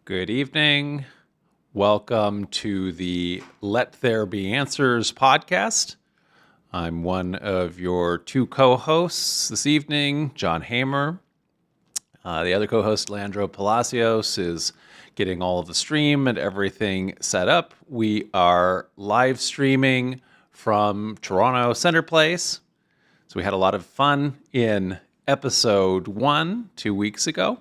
Good evening. Welcome to the Let There Be Answers podcast. I'm one of your two co-hosts this evening, John Hamer. The other co-host, Leandro Palacios, is getting all of the stream and everything set up. We are live streaming from Toronto Center Place. So we had a lot of fun in episode 1 2 weeks ago.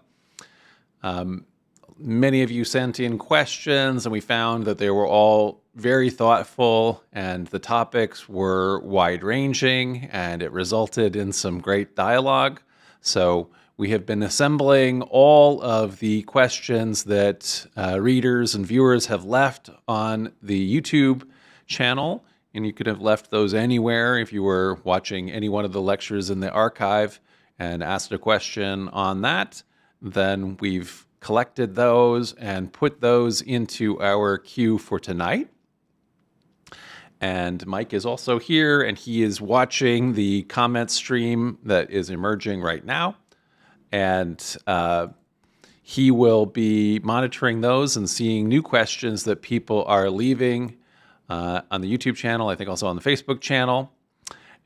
Many of you sent in questions, and we found that they were all very thoughtful, and the topics were wide-ranging, and it resulted in some great dialogue. So we have been assembling all of the questions that readers and viewers have left on the YouTube channel, and you could have left those anywhere if you were watching any one of the lectures in the archive and asked a question on that. Then we've collected those and put those into our queue for tonight. And Mike is also here, and he is watching the comment stream that is emerging right now. And he will be monitoring those and seeing new questions that people are leaving on the YouTube channel, I think also on the Facebook channel.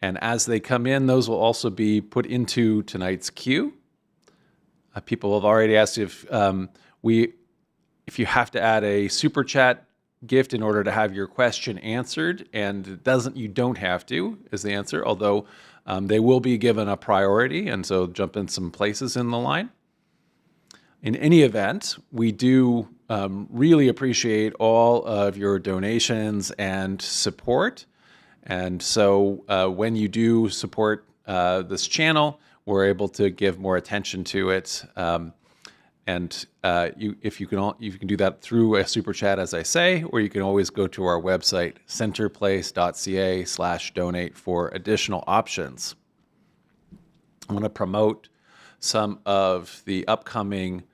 And as they come in, those will also be put into tonight's queue. People have already asked if you have to add a super chat gift in order to have your question answered, and you don't have to, is the answer, although they will be given a priority, and so jump in some places in the line. In any event, we do really appreciate all of your donations and support, and so when you do support this channel, we're able to give more attention to it, and you can do that through a super chat, as I say, or you can always go to our website centerplace.ca/donate for additional options. I want to promote some of the upcoming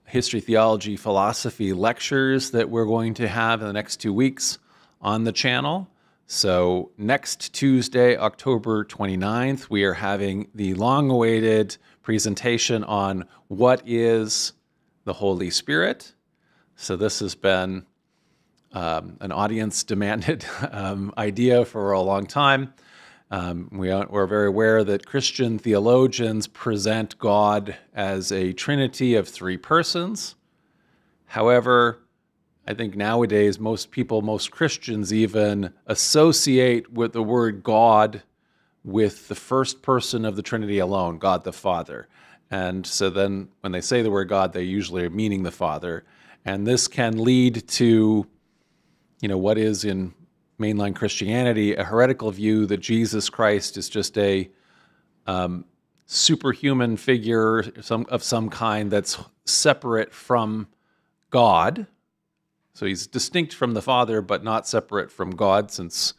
history, theology, philosophy lectures that we're going to have in the next 2 weeks on the channel. So next Tuesday, October 29th, we are having the long-awaited presentation on what is the Holy Spirit. So this has been an audience-demanded idea for a long time. We're very aware that Christian theologians present God as a trinity of three persons. However, I think nowadays most Christians even associate with the word God with the first person of the Trinity alone, God the Father. And so then when they say the word God, they usually are meaning the Father. And this can lead to, what is in mainline Christianity, a heretical view that Jesus Christ is just a superhuman figure of some kind that's separate from God. So he's distinct from the Father, but not separate from God, since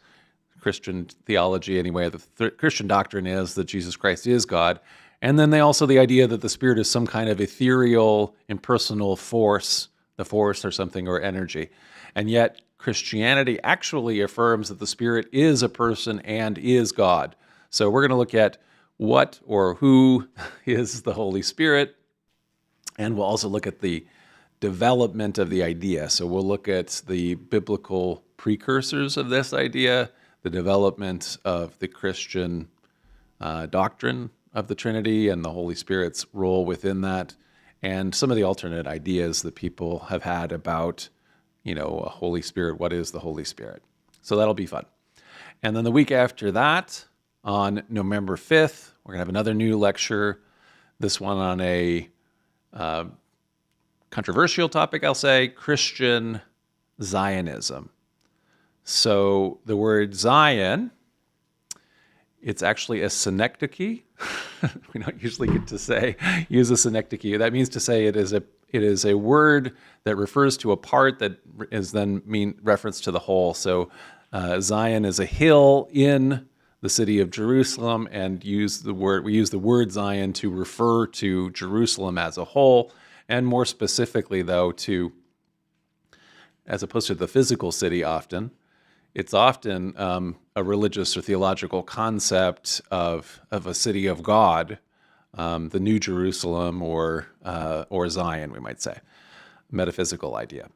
Christian theology, anyway, the Christian doctrine is that Jesus Christ is God. And then the idea that the Spirit is some kind of ethereal, impersonal force, the force or something, or energy. And yet Christianity actually affirms that the Spirit is a person and is God. So we're going to look at what or who is the Holy Spirit, and we'll also look at the development of the idea. So we'll look at the biblical precursors of this idea, the development of the Christian doctrine of the Trinity and the Holy Spirit's role within that, and some of the alternate ideas that people have had about, a Holy Spirit. What is the Holy Spirit? So that'll be fun. And then the week after that, on November 5th, we're going to have another new lecture, this one on a controversial topic, I'll say, Christian Zionism. So the word Zion, it's actually a synecdoche. We don't usually get to use a synecdoche. That means to say it is a word that refers to a part that is then reference to the whole. So Zion is a hill in the city of Jerusalem, and we use the word Zion to refer to Jerusalem as a whole. And more specifically, though, as opposed to the physical city often, it's often a religious or theological concept of a city of God, the New Jerusalem or Zion, we might say. metaphysical idea.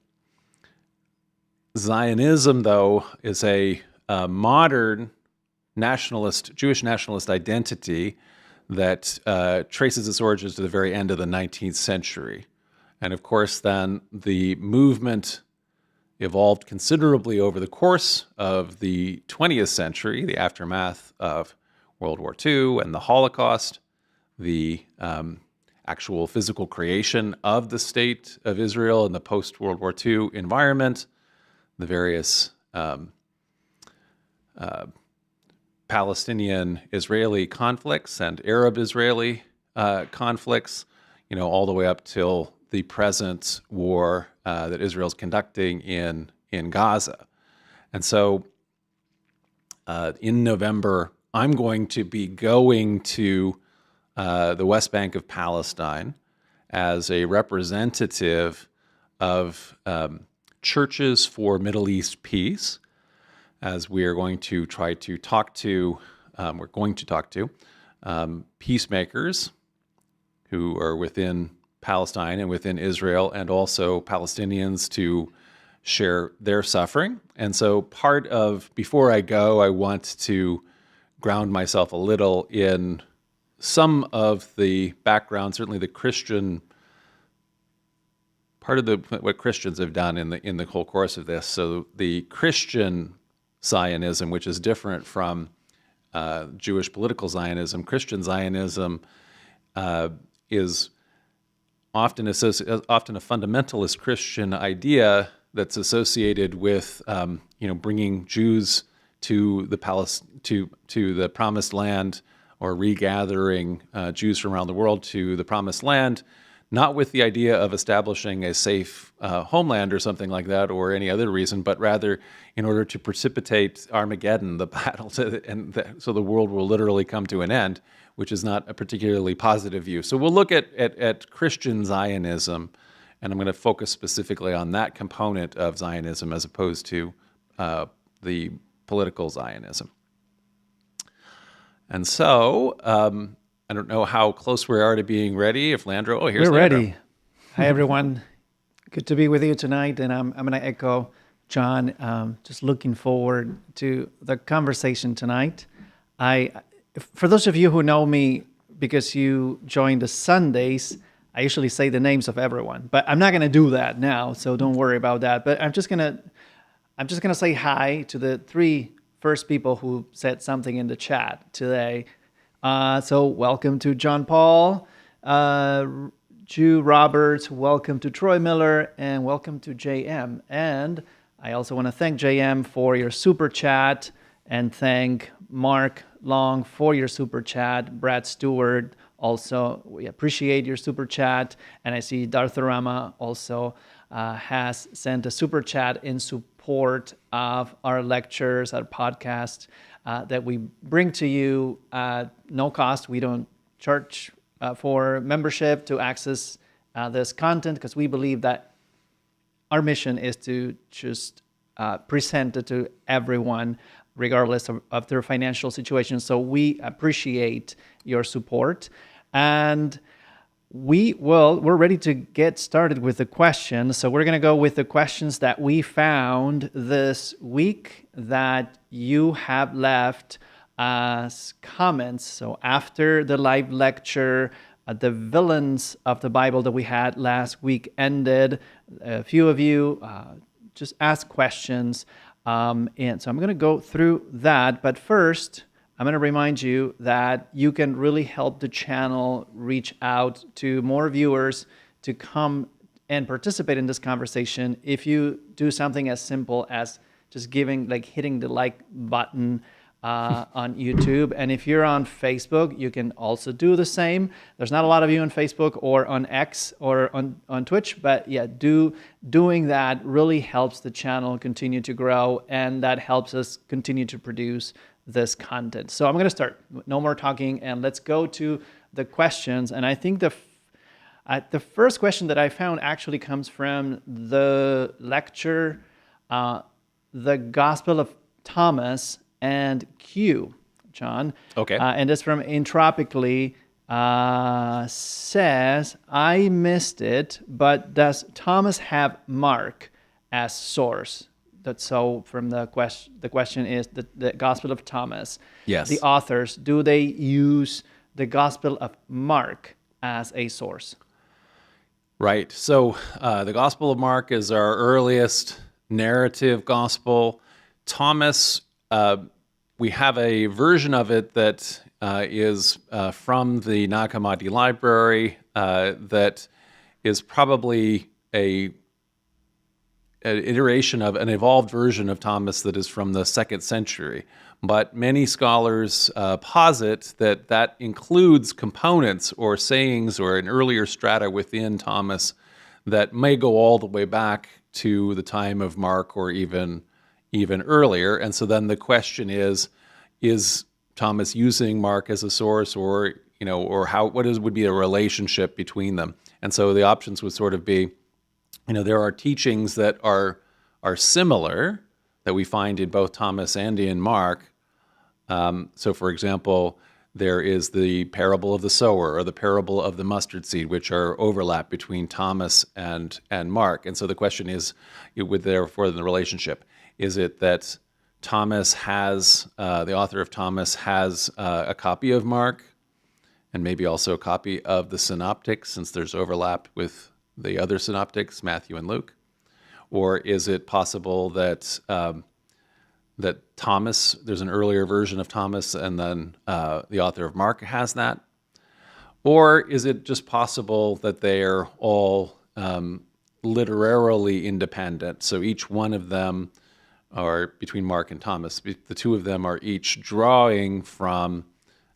Zionism, though, is a modern nationalist, Jewish nationalist identity that traces its origins to the very end of the 19th century. And of course, then the movement evolved considerably over the course of the 20th century, the aftermath of World War II and the Holocaust, the actual physical creation of the state of Israel in the post-World War II environment, the various Palestinian-Israeli conflicts and Arab-Israeli conflicts, all the way up till the present war that Israel's conducting in Gaza. And so in November, I'm going to be going to the West Bank of Palestine as a representative of Churches for Middle East Peace, as we are going to try to talk to, peacemakers who are within Palestine and within Israel, and also Palestinians to share their suffering. And so before I go, I want to ground myself a little in some of the background, certainly the Christian part of what Christians have done in the whole course of this. So the Christian Zionism, which is different from Jewish political Zionism. Christian Zionism is often a fundamentalist Christian idea that's associated with bringing Jews to the Promised Land, or regathering Jews from around the world to the Promised Land, not with the idea of establishing a safe homeland or something like that, or any other reason, but rather in order to precipitate Armageddon, the battle, so the world will literally come to an end, which is not a particularly positive view. So we'll look at Christian Zionism, and I'm going to focus specifically on that component of Zionism as opposed to the political Zionism. And so, I don't know how close we are to being ready. If Leandro, here's Leandro. We're ready. Hi, everyone. Good to be with you tonight. And I'm going to echo John, just looking forward to the conversation tonight. For those of you who know me, because you joined the Sundays, I usually say the names of everyone, but I'm not going to do that now, so don't worry about that. But I'm just going to say hi to the three first people who said something in the chat today. So welcome to John Paul, Jew Roberts, welcome to Troy Miller, and welcome to JM. And I also want to thank JM for your super chat, and thank Mark Long for your super chat. Brad Stewart also, we appreciate your super chat. And I see Dartharama also has sent a super chat in support of our lectures, our podcast that we bring to you at no cost. We don't charge for membership to access this content, because we believe that our mission is to just present it to everyone, regardless of their financial situation. So we appreciate your support. And we're ready to get started with the questions. So we're going to go with the questions that we found this week that you have left as comments. So after the live lecture, the villains of the Bible that we had last week ended, a few of you just asked questions. And so I'm going to go through that. But first, I'm going to remind you that you can really help the channel reach out to more viewers to come and participate in this conversation if you do something as simple as just hitting the like button on YouTube. And if you're on Facebook, you can also do the same. There's not a lot of you on Facebook or on X or on Twitch, but yeah, doing that really helps the channel continue to grow, and that helps us continue to produce this content. So I'm going to start. No more talking, and let's go to the questions. And I think the first question that I found actually comes from the lecture, The Gospel of Thomas and Q, John. Okay. And it's from Entropically. says, I missed it, but does Thomas have Mark as source? That's so from the question is the Gospel of Thomas. Yes. The authors, do they use the Gospel of Mark as a source? Right. So the Gospel of Mark is our earliest narrative gospel. Thomas, we have a version of it that is from the Nag Hammadi library that is probably an iteration of an evolved version of Thomas that is from the 2nd century. But many scholars posit that that includes components or sayings or an earlier strata within Thomas that may go all the way back to the time of Mark or even earlier. And so then the question is Thomas using Mark as a source, or would be a relationship between them? And so the options would sort of be, there are teachings that are similar that we find in both Thomas and in Mark. So, for example, there is the parable of the sower or the parable of the mustard seed, which are overlap between Thomas and Mark. And so the question is, with therefore the relationship, is it that Thomas has, the author of Thomas has a copy of Mark and maybe also a copy of the synoptics, since there's overlap with the other synoptics, Matthew and Luke? Or is it possible that that Thomas, there's an earlier version of Thomas, and then the author of Mark has that? Or is it just possible that they are all literarily independent? So each one of them, or between Mark and Thomas, the two of them are each drawing from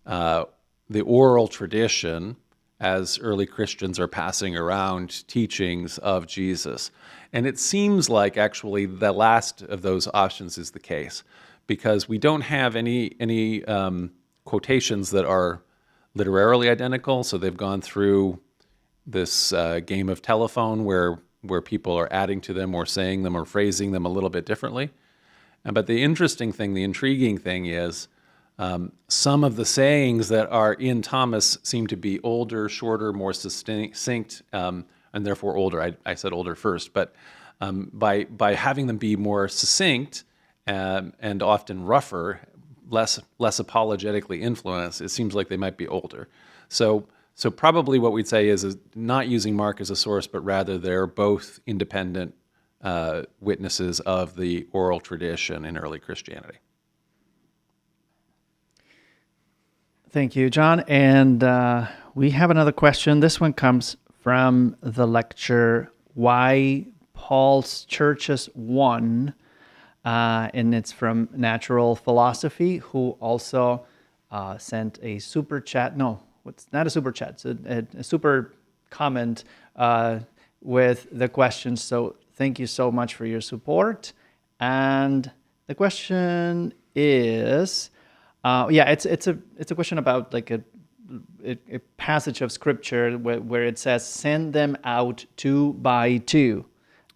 the oral tradition as early Christians are passing around teachings of Jesus. And it seems like actually the last of those options is the case, because we don't have any quotations that are literarily identical. So they've gone through this game of telephone where people are adding to them or saying them or phrasing them a little bit differently. But the intriguing thing is some of the sayings that are in Thomas seem to be older, shorter, more succinct, and therefore older. I said older first, but by having them be more succinct and often rougher, less apologetically influenced, it seems like they might be older. So probably what we'd say is not using Mark as a source, but rather they're both independent witnesses of the oral tradition in early Christianity. Thank you, John. And we have another question. This one comes from the lecture, Why Paul's Churches Won, and it's from Natural Philosophy, who also sent a super chat. No, it's not a super chat. It's a super comment with the question. So thank you so much for your support. And the question is, it's a question about like a passage of scripture where it says, "Send them out 2 by 2."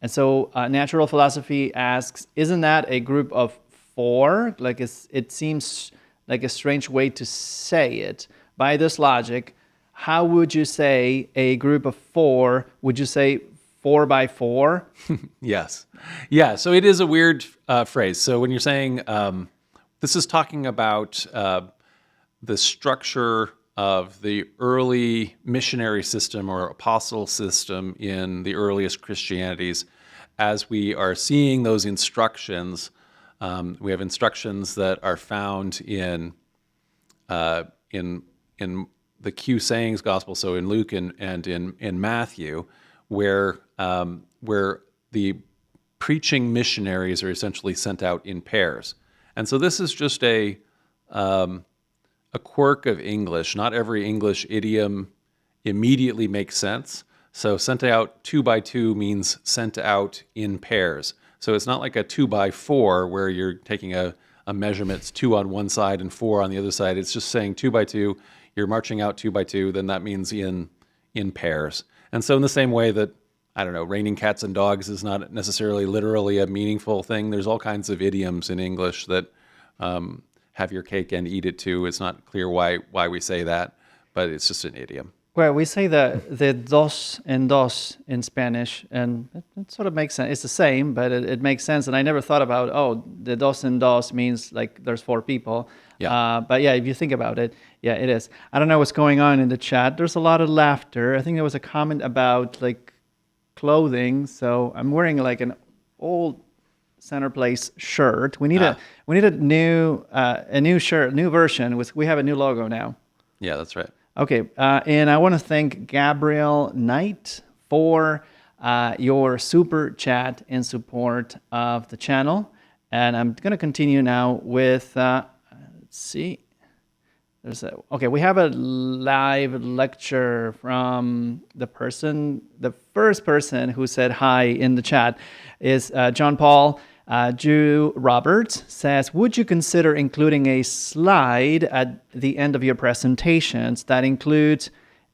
And so Natural Philosophy asks, isn't that a group of 4? Like it seems like a strange way to say it. By this logic, how would you say a group of 4? Would you say 4 by 4? Yes. Yeah, so it is a weird phrase. So when you're saying, this is talking about the structure of the early missionary system or apostle system in the earliest Christianities. As we are seeing those instructions, we have instructions that are found in the Q sayings gospel, so in Luke and in Matthew, where the preaching missionaries are essentially sent out in pairs. And so this is just a quirk of English. Not every English idiom immediately makes sense. So sent out 2 by 2 means sent out in pairs. So it's not like a 2 by 4 where you're taking a measurement, it's 2 on one side and 4 on the other side. It's just saying 2 by 2, you're marching out 2 by 2, then that means in pairs. And so in the same way that, I don't know, raining cats and dogs is not necessarily literally a meaningful thing, there's all kinds of idioms in English that have your cake and eat it too. It's not clear why we say that. but it's just an idiom. Well, we say the dos and dos in Spanish, and it sort of makes sense. It's the same, but it makes sense. And I never thought about, the dos and dos means like there's 4 people. Yeah. But yeah, if you think about it, yeah, it is. I don't know what's going on in the chat. There's a lot of laughter. I think there was a comment about like clothing. So I'm wearing like an old Center Place shirt. We need a new shirt, new version. We have a new logo now. Yeah, that's right. Okay, and I want to thank Gabriel Knight for your super chat in support of the channel. And I'm going to continue now with, let's see. We have a live lecture from the first person who said hi in the chat is John Paul. Drew Roberts says, would you consider including a slide at the end of your presentations that includes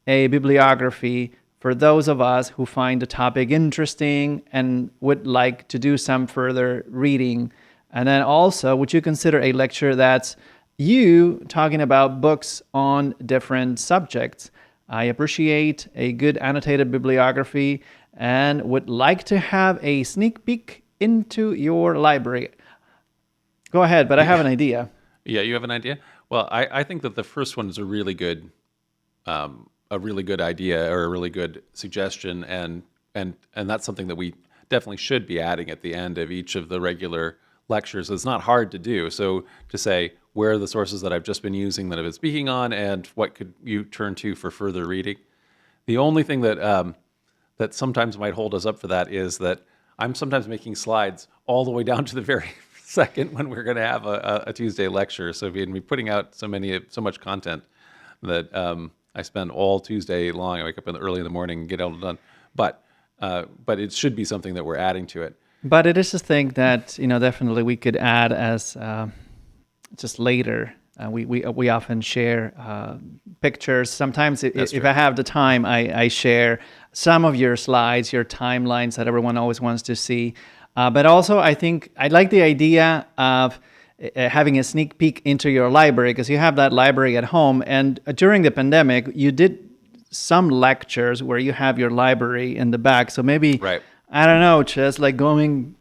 a bibliography for those of us who find the topic interesting and would like to do some further reading? And then also, would you consider a lecture that's you talking about books on different subjects? I appreciate a good annotated bibliography and would like to have a sneak peek into your library. Go ahead, but I have an idea. Yeah, you have an idea? Well, I think that the first one is a really good idea or a really good suggestion, and that's something that we definitely should be adding at the end of each of the regular lectures. It's not hard to do. So to say, where are the sources that I've just been using that I've been speaking on, and what could you turn to for further reading? The only thing that that sometimes might hold us up for that is that I'm sometimes making slides all the way down to the very second when we're going to have a Tuesday lecture. So we'd be putting out so much content that I spend all Tuesday long. I wake up early in the morning and get it all done. But it should be something that we're adding to it. But it is a thing that definitely we could add as just later. We often share pictures. Sometimes if I have the time, I share some of your slides, your timelines that everyone always wants to see. But also, I think I like the idea of having a sneak peek into your library, because you have that library at home. And during the pandemic, you did some lectures where you have your library in the back. So maybe, right. I don't know, just like going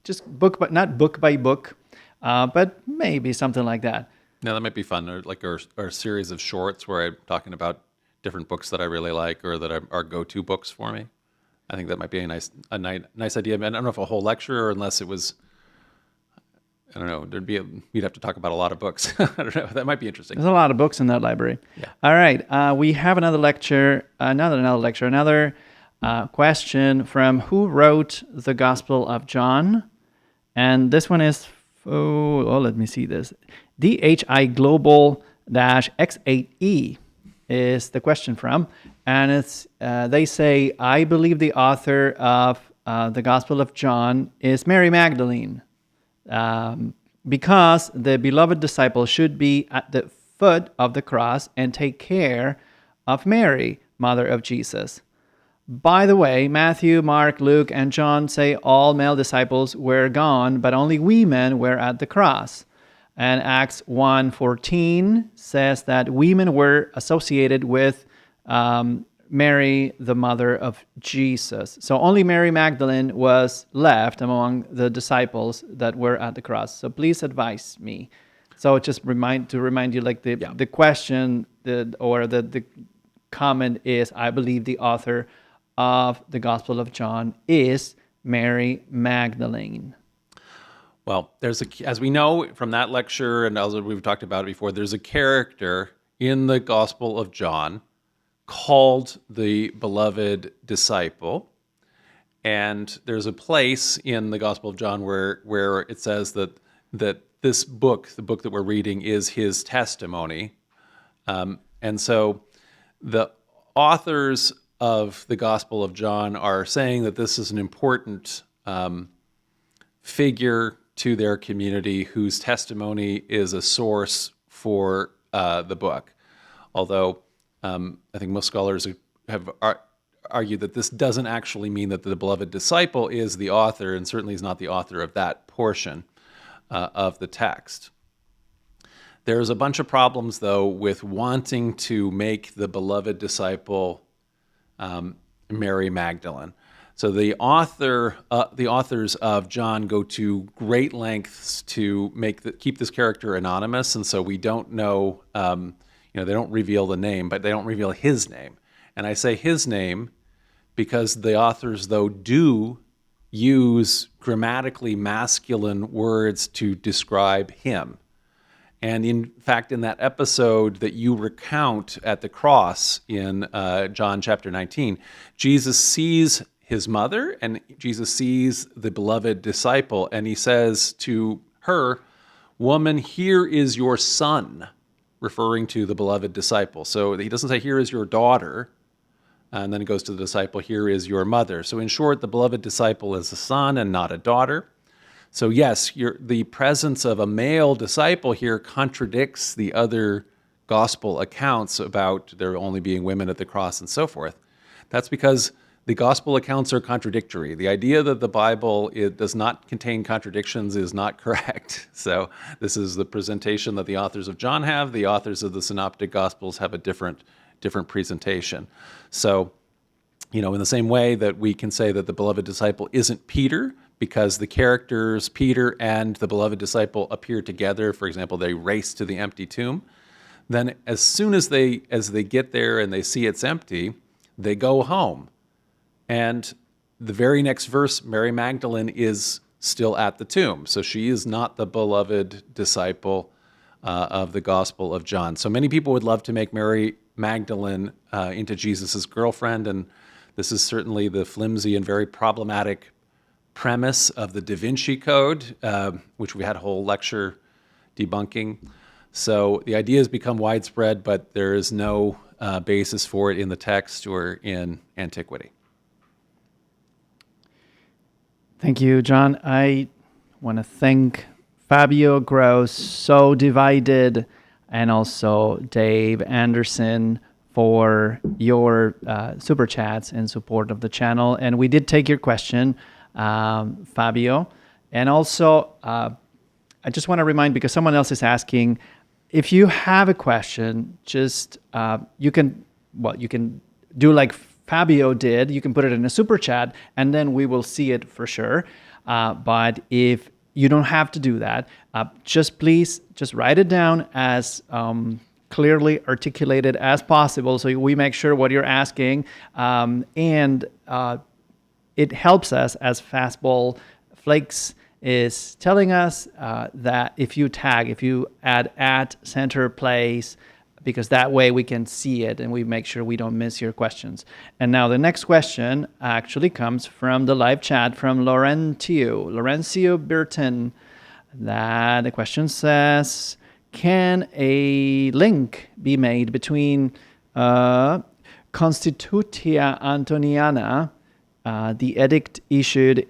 just not book by book, but maybe something like that. Yeah, that might be fun. Or like our series of shorts where I'm talking about different books that I really like or that are go-to books for me. I think that might be a nice idea. I don't know if a whole lecture or unless it was, I don't know, we'd have to talk about a lot of books. I don't know. That might be interesting. There's a lot of books in that library. Yeah. All right. We have another question from who wrote the Gospel of John. And this one is, let me see this. DHI Global -X8E is the question from. And it's they say, I believe the author of the Gospel of John is Mary Magdalene, because the beloved disciple should be at the foot of the cross and take care of Mary, mother of Jesus. By the way, Matthew, Mark, Luke, and John say all male disciples were gone, but only women were at the cross. And Acts 1:14 says that women were associated with Mary, the mother of Jesus. So only Mary Magdalene was left among the disciples that were at the cross. So please advise me. So just remind you, like the question the comment is, I believe the author of the Gospel of John is Mary Magdalene. Well, as we know from that lecture, and as we've talked about it before, there's a character in the Gospel of John called the beloved disciple. And there's a place in the Gospel of John where it says that this book, the book that we're reading, is his testimony. And so the authors of the Gospel of John are saying that this is an important figure to their community whose testimony is a source for the book. Although I think most scholars have argued that this doesn't actually mean that the beloved disciple is the author, and certainly is not the author of that portion of the text. There's a bunch of problems, though, with wanting to make the beloved disciple Mary Magdalene. So the authors of John go to great lengths to keep this character anonymous, and so we don't know. They don't reveal the name, but they don't reveal his name. And I say his name because the authors, though, do use grammatically masculine words to describe him. And in fact, in that episode that you recount at the cross in John chapter 19, Jesus sees his mother and Jesus sees the beloved disciple, and he says to her, "Woman, here is your son," referring to the beloved disciple. So he doesn't say, "Here is your daughter," and then it goes to the disciple, "Here is your mother." So in short, the beloved disciple is a son and not a daughter. So yes, the presence of a male disciple here contradicts the other gospel accounts about there only being women at the cross and so forth. That's because the gospel accounts are contradictory. The idea that the Bible does not contain contradictions is not correct. So this is the presentation that the authors of John have. The authors of the Synoptic Gospels have a different presentation. So, in the same way that we can say that the beloved disciple isn't Peter, because the characters Peter and the beloved disciple appear together. For example, they race to the empty tomb. Then as soon as they get there and they see it's empty, they go home. And the very next verse, Mary Magdalene is still at the tomb. So she is not the beloved disciple of the Gospel of John. So many people would love to make Mary Magdalene into Jesus' girlfriend, and this is certainly the flimsy and very problematic premise of the Da Vinci Code, which we had a whole lecture debunking. So the idea has become widespread, but there is no basis for it in the text or in antiquity. Thank you, John. I want to thank Fabio Gross, So Divided, and also Dave Anderson for your super chats in support of the channel. And we did take your question, Fabio. And also, I just want to remind, because someone else is asking, if you have a question, just you can do like Fabio did. You can put it in a super chat, and then we will see it for sure. But if you don't have to do that, please write it down as clearly articulated as possible, so we make sure what you're asking, and it helps us, as Fastball Flakes is telling us, that if you add at center place, because that way we can see it and we make sure we don't miss your questions. And now the next question actually comes from the live chat from Laurencio Burton. The question says, can a link be made between Constitutia Antoniana, the edict issued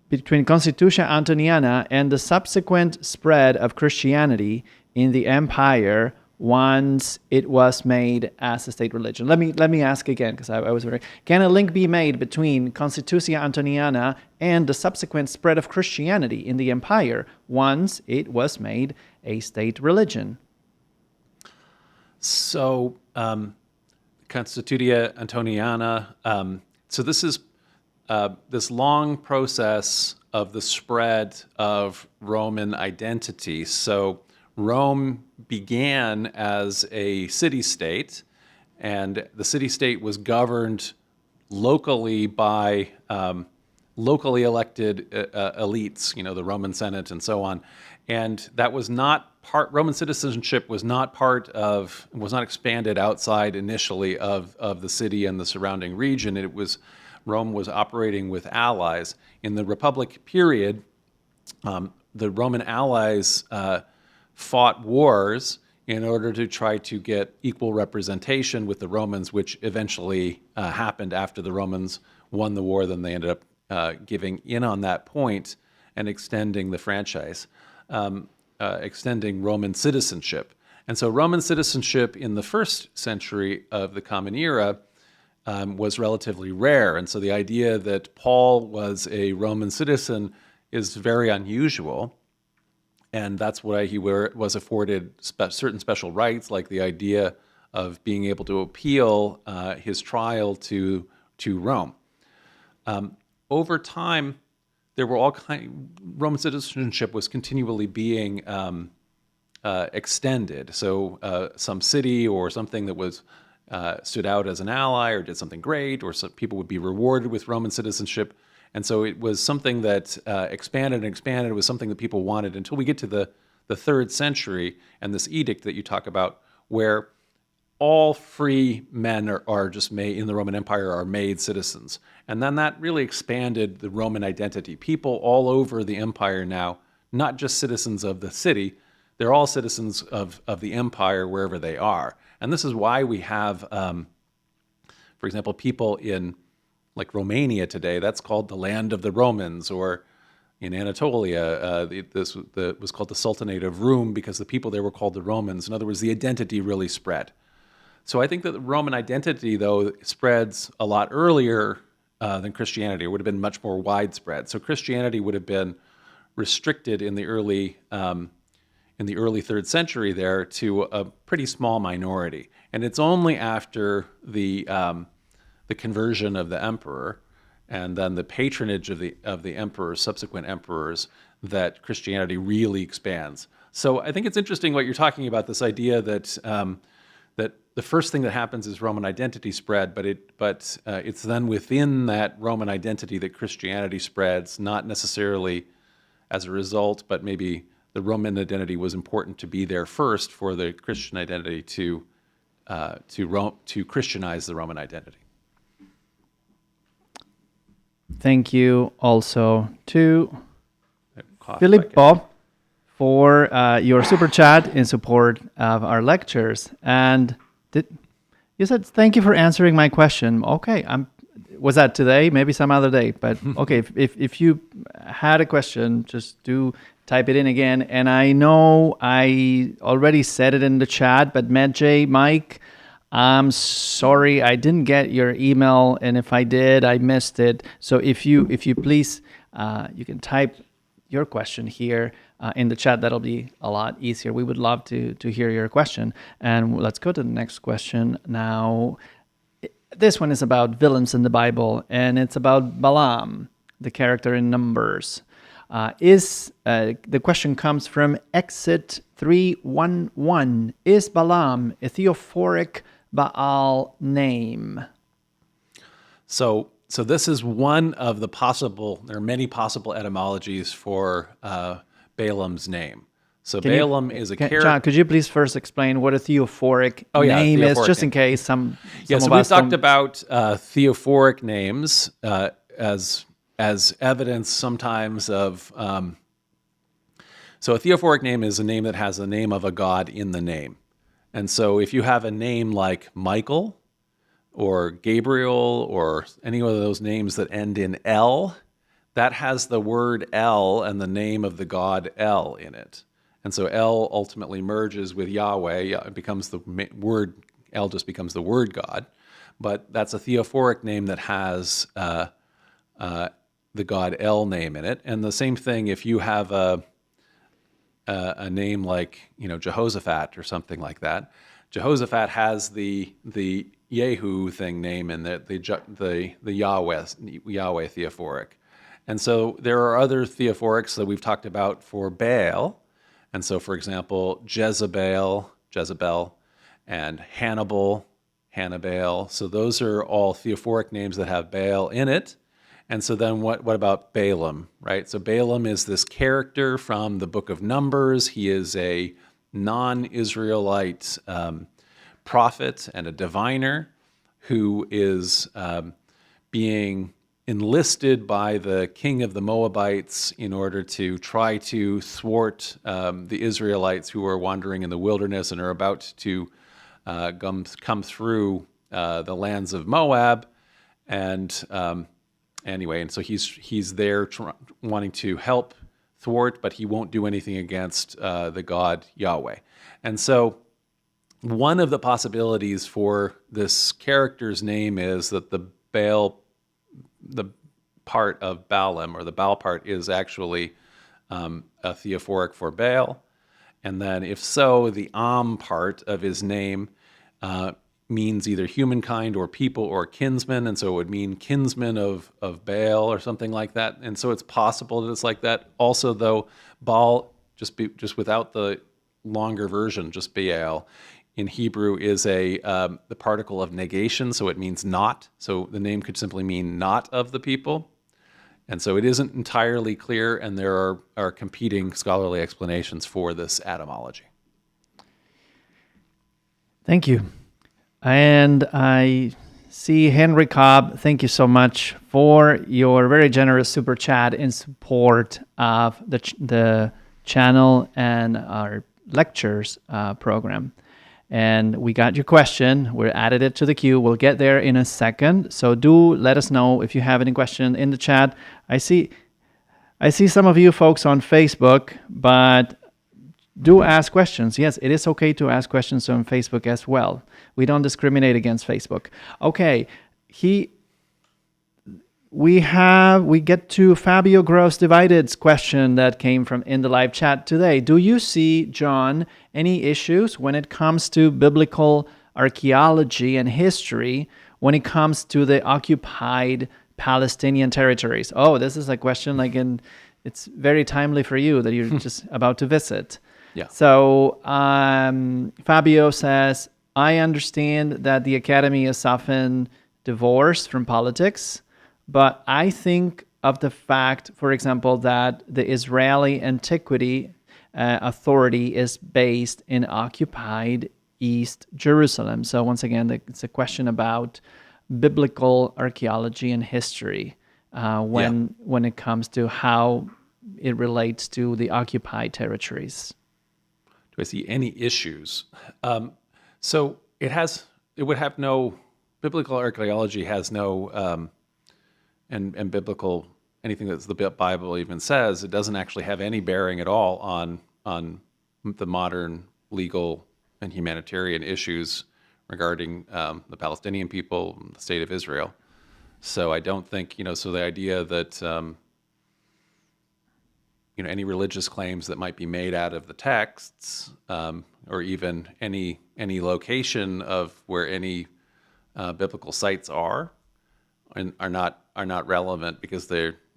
between Constitutia Antoniana and the subsequent spread of Christianity in the empire once it was made as a state religion? Let me ask again, because I was very. Can a link be made between Constitutia Antoniana and the subsequent spread of Christianity in the empire once it was made a state religion? So, Constitutia Antoniana. So this is this long process of the spread of Roman identity. So Rome began as a city-state, and the city-state was governed locally by locally elected elites, the Roman Senate and so on. And that was not Roman citizenship was not expanded outside initially of the city and the surrounding region. Rome was operating with allies. In the Republic period, the Roman allies fought wars in order to try to get equal representation with the Romans, which eventually happened after the Romans won the war. Then they ended up giving in on that point and extending the franchise, extending Roman citizenship. And so Roman citizenship in the first century of the Common Era was relatively rare. And so the idea that Paul was a Roman citizen is very unusual. And that's why he was afforded certain special rights, like the idea of being able to appeal his trial to Rome. Over time, there were Roman citizenship was continually being extended. So some city or something that was stood out as an ally or did something great, or some people would be rewarded with Roman citizenship. And so it was something that expanded and expanded. It was something that people wanted until we get to the 3rd century and this edict that you talk about, where all free men are just made in the Roman Empire are made citizens. And then that really expanded the Roman identity. People all over the empire now, not just citizens of the city, they're all citizens of the empire wherever they are. And this is why we have, for example, people in like Romania today, that's called the land of the Romans, or in Anatolia, this was called the Sultanate of Rum because the people there were called the Romans. In other words, the identity really spread. So I think that the Roman identity, though, spreads a lot earlier than Christianity. It would have been much more widespread. So Christianity would have been restricted in the early 3rd century there to a pretty small minority. And it's only after the conversion of the emperor and then the patronage of the emperors, subsequent emperors, that Christianity really expands. So I think it's interesting what you're talking about, this idea that that the first thing that happens is Roman identity spread, but it's then within that Roman identity that Christianity spreads, not necessarily as a result, but maybe the Roman identity was important to be there first for the Christian identity to Christianize the Roman identity. Thank you also to Philip Bob for your super chat in support of our lectures. And you said, thank you for answering my question. Okay, was that today? Maybe some other day. But okay, if you had a question, just do type it in again. And I know I already said it in the chat, but Mike, I'm sorry I didn't get your email, and if I did, I missed it. So if you please, you can type your question here in the chat. That'll be a lot easier. We would love to hear your question. And let's go to the next question now. This one is about villains in the Bible, and it's about Balaam, the character in Numbers. The question comes from Exit 311. Is Balaam a theophoric Baal name? So this is one of the there are many possible etymologies for Balaam's name. So Balaam is a character. John, could you please first explain what a theophoric name is, just in case some so we've talked about theophoric names as evidence sometimes of. So a theophoric name is a name that has the name of a god in the name. And so if you have a name like Michael or Gabriel or any of those names that end in L, that has the word El and the name of the god El in it. And so El ultimately merges with Yahweh. It becomes the word, El just becomes the word God. But that's a theophoric name that has the god El name in it. And the same thing if you have a name like, Jehoshaphat or something like that. Jehoshaphat has the Yehu thing name in the Yahweh theophoric. And so there are other theophorics that we've talked about for Baal. And so, for example, Jezebel, and Hannibal. So those are all theophoric names that have Baal in it. And so then what about Balaam, right? So Balaam is this character from the book of Numbers. He is a non-Israelite prophet and a diviner who is being enlisted by the king of the Moabites in order to try to thwart the Israelites who are wandering in the wilderness and are about to come through the lands of Moab. And so he's there wanting to help thwart, but he won't do anything against the god Yahweh. And so one of the possibilities for this character's name is that the part of Balaam, or the Baal part, is actually a theophoric for Baal. And then if so, the part of his name means either humankind or people or kinsmen, and so it would mean kinsman of Baal or something like that. And so it's possible that it's like that. Also, though, Baal, just without the longer version, just Baal, in Hebrew is the particle of negation, so it means not. So the name could simply mean not of the people. And so it isn't entirely clear, and there are competing scholarly explanations for this etymology. Thank you. And I see Henry Cobb, thank you so much for your very generous super chat in support of the channel and our lectures program. And we got your question. We added it to the queue. We'll get there in a second. So do let us know if you have any question in the chat. I see some of you folks on Facebook, but do ask questions. Yes, it is okay to ask questions on Facebook as well. We don't discriminate against Facebook. Okay, we get to Fabio Gross Divided's question that came from in the live chat today. Do you see, John, any issues when it comes to biblical archaeology and history when it comes to the occupied Palestinian territories? Oh, this is a question it's very timely for you that you're just about to visit. Yeah. So Fabio says, I understand that the academy is often divorced from politics, but I think of the fact, for example, that the Israeli Antiquity Authority is based in occupied East Jerusalem. So once again, it's a question about biblical archaeology and history when it comes to how it relates to the occupied territories. Do I see any issues? So biblical archaeology has no, and biblical, anything that the Bible even says, it doesn't actually have any bearing at all on the modern legal and humanitarian issues regarding the Palestinian people, the state of Israel. So I don't think, so the idea that, any religious claims that might be made out of the texts, or even any location of where any biblical sites are not relevant, because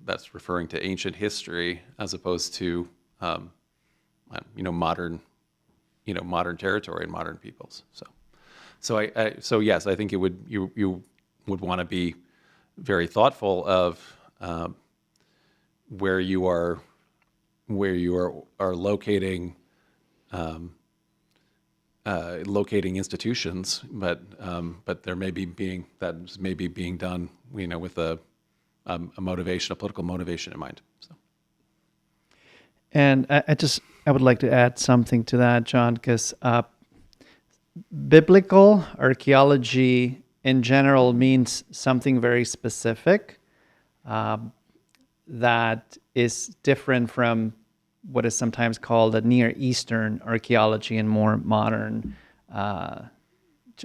that's referring to ancient history as opposed to modern territory and modern peoples. So yes, I think you would want to be very thoughtful of where you are locating institutions, but there may be being done with a political motivation in mind. So. And I would like to add something to that, John, because biblical archaeology in general means something very specific that is different from what is sometimes called a Near Eastern archaeology and more modern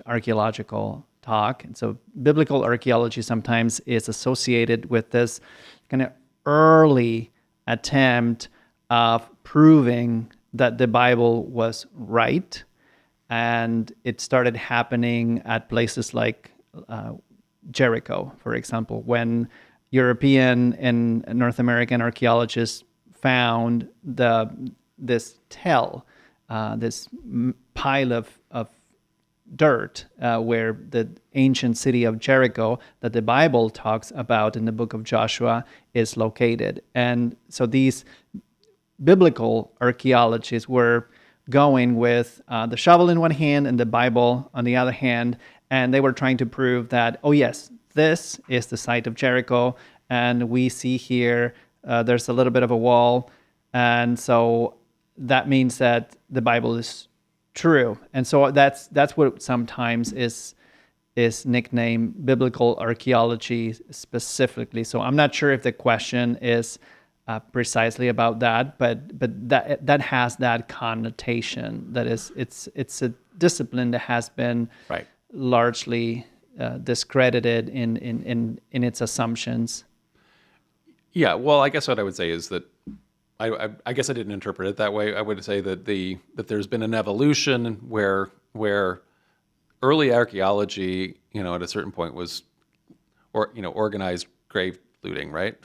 archaeological talk. And so biblical archaeology sometimes is associated with this kind of early attempt of proving that the Bible was right. And it started happening at places like Jericho, for example, when European and North American archaeologists found this pile of dirt where the ancient city of Jericho that the Bible talks about in the book of Joshua is located. And so these biblical archaeologists were going with the shovel in one hand and the Bible on the other hand, and they were trying to prove that, oh yes, this is the site of Jericho, and we see here there's a little bit of a wall, and so that means that the Bible is true. And so that's what sometimes is nicknamed biblical archaeology specifically. So I'm not sure if the question is precisely about that, but that has that connotation. That is, it's a discipline that has been Right. largely discredited in its assumptions. Yeah, well, I guess what I would say is that I guess I didn't interpret it that way. I would say that that there's been an evolution where early archaeology, at a certain point was, organized grave looting, right?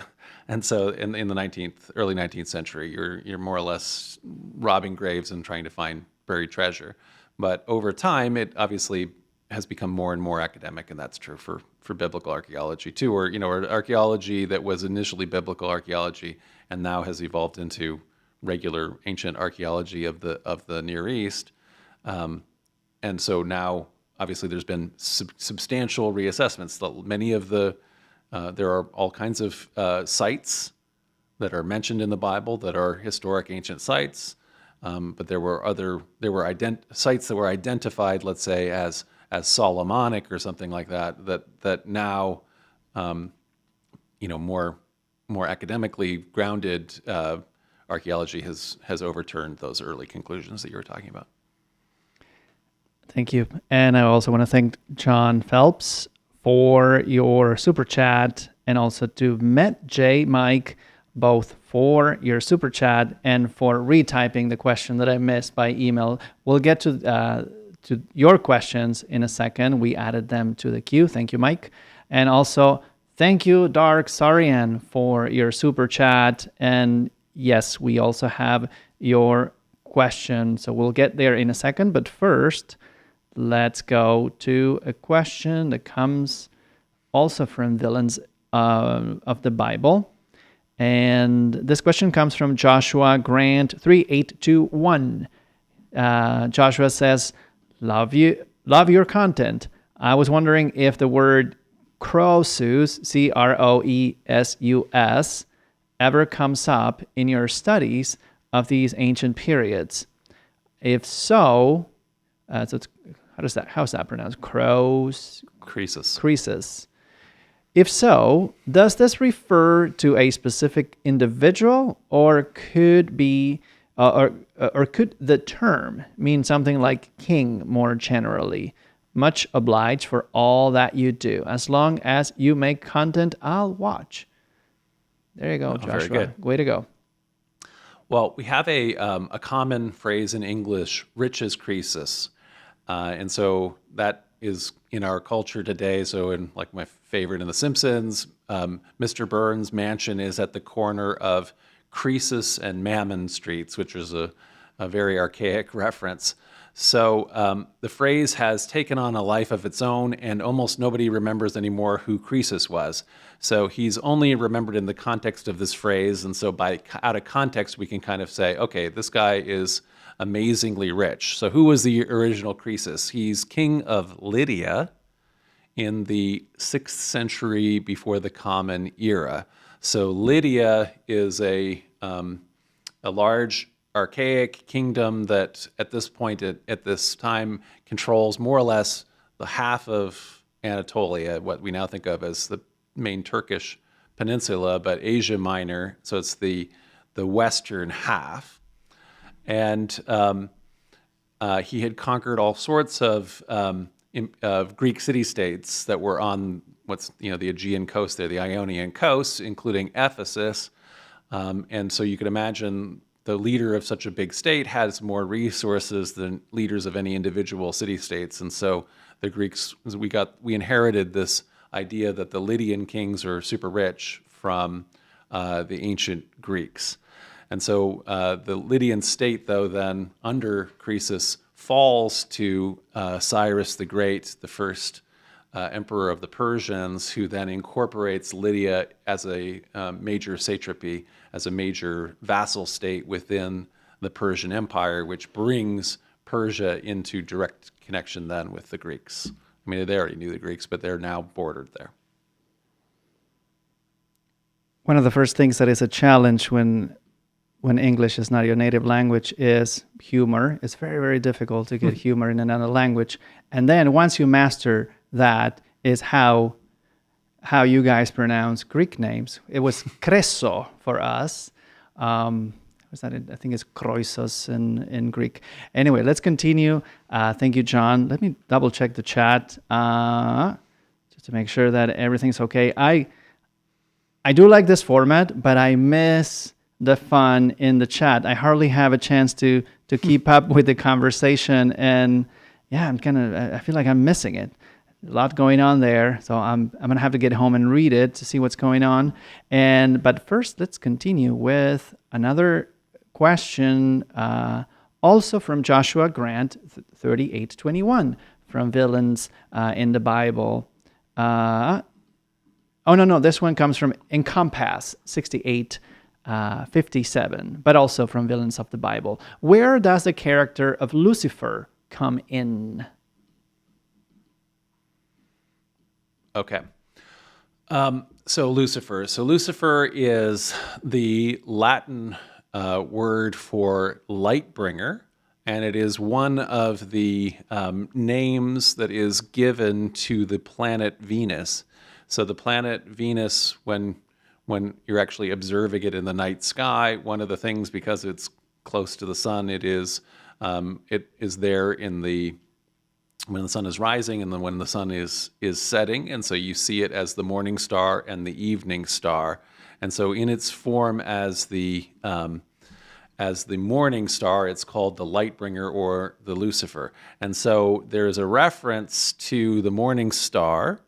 And so in the early 19th century, you're more or less robbing graves and trying to find buried treasure. But over time, it obviously has become more and more academic, and that's true for biblical archaeology too, or archaeology that was initially biblical archaeology and now has evolved into regular ancient archaeology of the Near East. And so now, obviously, there's been substantial reassessments. Many of there are all kinds of sites that are mentioned in the Bible that are historic ancient sites, but there were sites that were identified, let's say, as Solomonic or something like that. That now, more academically grounded archaeology has overturned those early conclusions that you were talking about. Thank you. And I also want to thank John Phelps for your super chat, and also to Met J. Mike, both for your super chat and for retyping the question that I missed by email. We'll get to your questions in a second. We added them to the queue. Thank you, Mike. And also, thank you, Dark Sarian, for your super chat. And yes, we also have your question. So we'll get there in a second. But first, let's go to a question that comes also from Villains of the Bible. And this question comes from Joshua Grant 3821. Joshua says, love your content. I was wondering if the word Croesus, Croesus, ever comes up in your studies of these ancient periods. If so, how's that pronounced? Croesus. If so, does this refer to a specific individual, or could the term mean something like king more generally? Much obliged for all that you do. As long as you make content, I'll watch. There you go, Joshua. Very good. Way to go. Well, we have a common phrase in English, rich as Croesus. And so that is in our culture today. So in like my favorite in The Simpsons, Mr. Burns' mansion is at the corner of Croesus and Mammon Streets, which is a very archaic reference. So the phrase has taken on a life of its own, and almost nobody remembers anymore who Croesus was. So he's only remembered in the context of this phrase, and so out of context, we can kind of say, okay, this guy is amazingly rich. So who was the original Croesus? He's king of Lydia in the 6th century before the Common Era. So Lydia is a large archaic kingdom that at this point, at this time, controls more or less the half of Anatolia, what we now think of as the main Turkish peninsula, but Asia Minor, so it's the western half. And he had conquered all sorts of Greek city-states that were on the Aegean coast there, the Ionian coast, including Ephesus. And so you could imagine the leader of such a big state has more resources than leaders of any individual city-states. And so the Greeks, we inherited this idea that the Lydian kings are super rich from the ancient Greeks. And so the Lydian state, though, then under Croesus falls to Cyrus the Great, the first emperor of the Persians, who then incorporates Lydia as a major satrapy, as a major vassal state within the Persian Empire, which brings Persia into direct connection then with the Greeks. I mean, they already knew the Greeks, but they're now bordered there. One of the first things that is a challenge when English is not your native language is humor. It's very, very difficult to get humor in another language. And then once you master that, is how how you guys pronounce Greek names. It was Kreso for us. Was that it? I think it's Croesus in Greek. Anyway, let's continue. Thank you, John. Let me double check the chat just to make sure that everything's okay. I do like this format, but I miss the fun in the chat. I hardly have a chance to keep up with the conversation, and yeah, I feel like I'm missing it. A lot going on there, so I'm gonna have to get home and read it to see what's going on. But first, let's continue with another question, also from Joshua Grant, 38:21, from Villains in the Bible. This one comes from Encompass, 68:57, but also from Villains of the Bible. Where does the character of Lucifer come in? Okay. So Lucifer is the Latin word for light bringer, and it is one of the names that is given to the planet Venus. So the planet Venus, when you're actually observing it in the night sky, one of the things, because it's close to the sun, it is there when the sun is rising and then when the sun is setting, and so you see it as the morning star and the evening star. And so in its form as the morning star, it's called the light bringer or the Lucifer. And so there's a reference to the morning star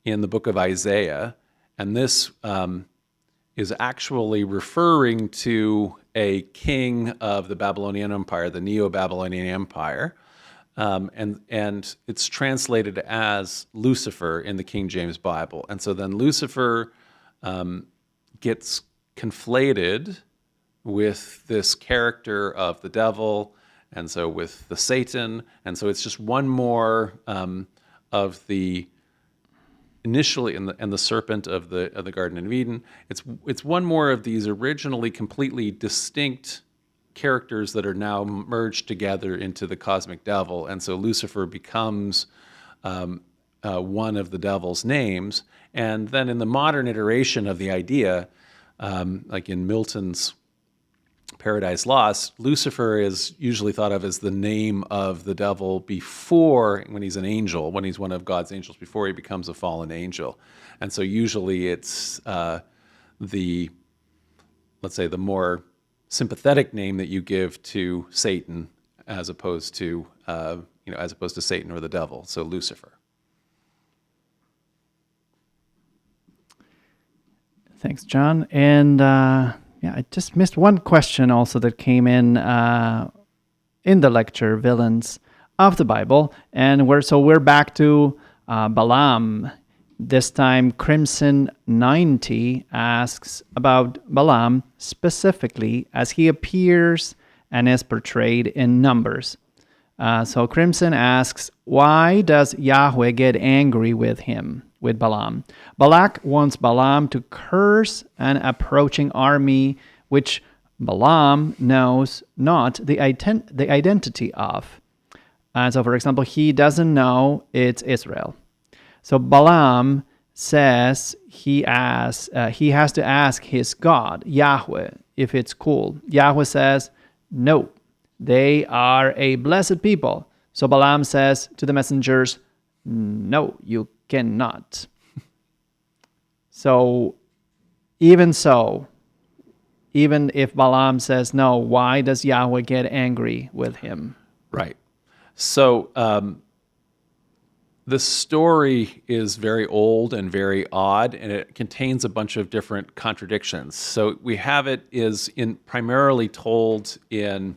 in the book of Isaiah, and this is actually referring to a king of the Babylonian Empire, the Neo-Babylonian Empire. And it's translated as Lucifer in the King James Bible. And so then Lucifer gets conflated with this character of the devil, and so with the Satan. And so it's just one more of the initially and the serpent of the Garden of Eden. It's one more of these originally completely distinct characters that are now merged together into the cosmic devil, and so Lucifer becomes one of the devil's names. And then in the modern iteration of the idea, like in Milton's Paradise Lost, Lucifer is usually thought of as the name of the devil before, when he's an angel, when he's one of God's angels, before he becomes a fallen angel. And so usually it's let's say, the more sympathetic name that you give to Satan, as opposed to Satan or the devil. So Lucifer. Thanks, John. And I just missed one question also that came in the lecture, Villains of the Bible, and we're back to Balaam. This time, Crimson 90 asks about Balaam specifically as he appears and is portrayed in Numbers. So Crimson asks, why does Yahweh get angry with Balaam? Balak wants Balaam to curse an approaching army, which Balaam knows not the identity of. So, for example, he doesn't know it's Israel. So Balaam says he has to ask his God, Yahweh, if it's cool. Yahweh says, no, they are a blessed people. So Balaam says to the messengers, no, you cannot. So even if Balaam says no, why does Yahweh get angry with him? Right. So the story is very old and very odd, and it contains a bunch of different contradictions. So we have it primarily told in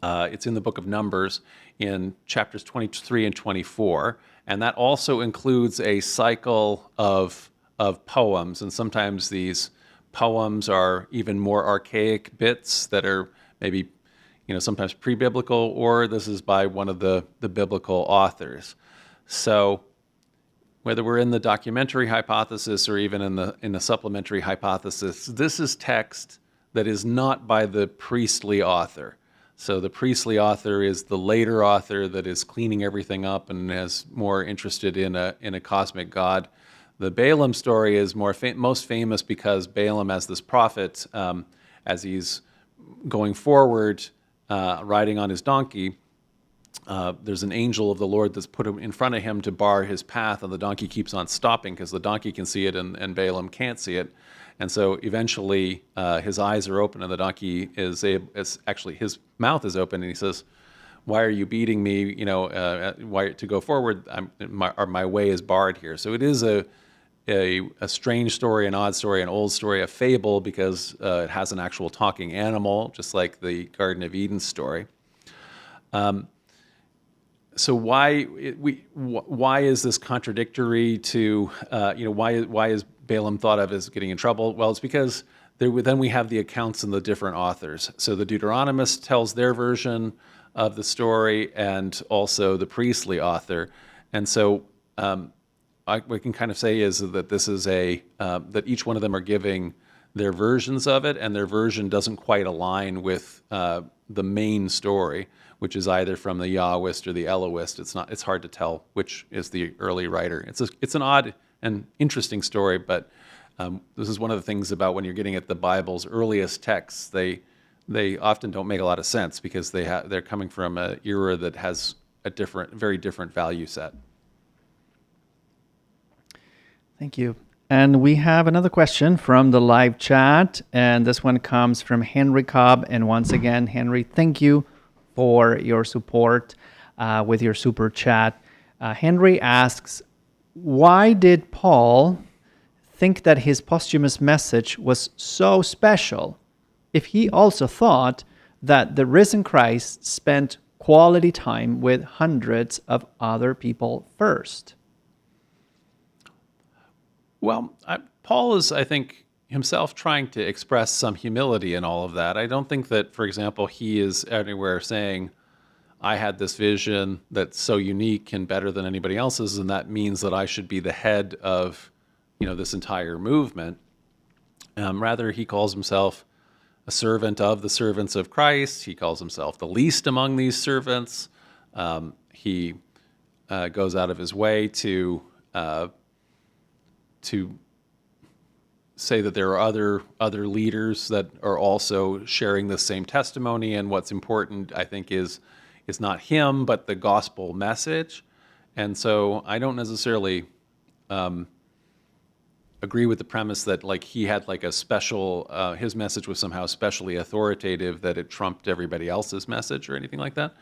it's in the book of Numbers in chapters 23 and 24, and that also includes a cycle of poems, and sometimes these poems are even more archaic bits that are maybe sometimes pre-biblical, or this is by one of the biblical authors. So whether we're in the documentary hypothesis or even in the supplementary hypothesis, this is text that is not by the priestly author. So the priestly author is the later author that is cleaning everything up and is more interested in a cosmic God The Balaam story is most famous because Balaam, as this prophet, as he's going forward, riding on his donkey, there's an angel of the Lord that's put in front of him to bar his path, and the donkey keeps on stopping because the donkey can see it and Balaam can't see it. And so eventually his eyes are open and the donkey actually his mouth is open, and he says, "Why are you beating me? Why to go forward? My way is barred here." So it is a strange story, an odd story, an old story, a fable, because it has an actual talking animal, just like the Garden of Eden story. So why is this contradictory to why is Balaam thought of as getting in trouble? Well, it's because then we have the accounts in the different authors. So the Deuteronomist tells their version of the story, and also the priestly author. And so what we can kind of say is that this is that each one of them are giving their versions of it, and their version doesn't quite align with the main story, which is either from the Yahwist or the Elohist. It's hard to tell which is the early writer. It's an odd and interesting story, but this is one of the things about when you're getting at the Bible's earliest texts. They often don't make a lot of sense because they're coming from an era that has a very different value set. Thank you. And we have another question from the live chat, and this one comes from Henry Cobb. And once again, Henry, thank you for your support with your super chat. Henry asks, why did Paul think that his posthumous message was so special if he also thought that the risen Christ spent quality time with hundreds of other people first? Well, Paul is, I think, himself trying to express some humility in all of that. I don't think that, for example, he is anywhere saying, I had this vision that's so unique and better than anybody else's, and that means that I should be the head of, this entire movement. Rather, he calls himself a servant of the servants of Christ. He calls himself the least among these servants. He goes out of his way to say that there are other leaders that are also sharing the same testimony, and what's important, I think, is not him, but the gospel message. And so I don't necessarily agree with the premise that he had a special, his message was somehow specially authoritative, that it trumped everybody else's message or anything like that.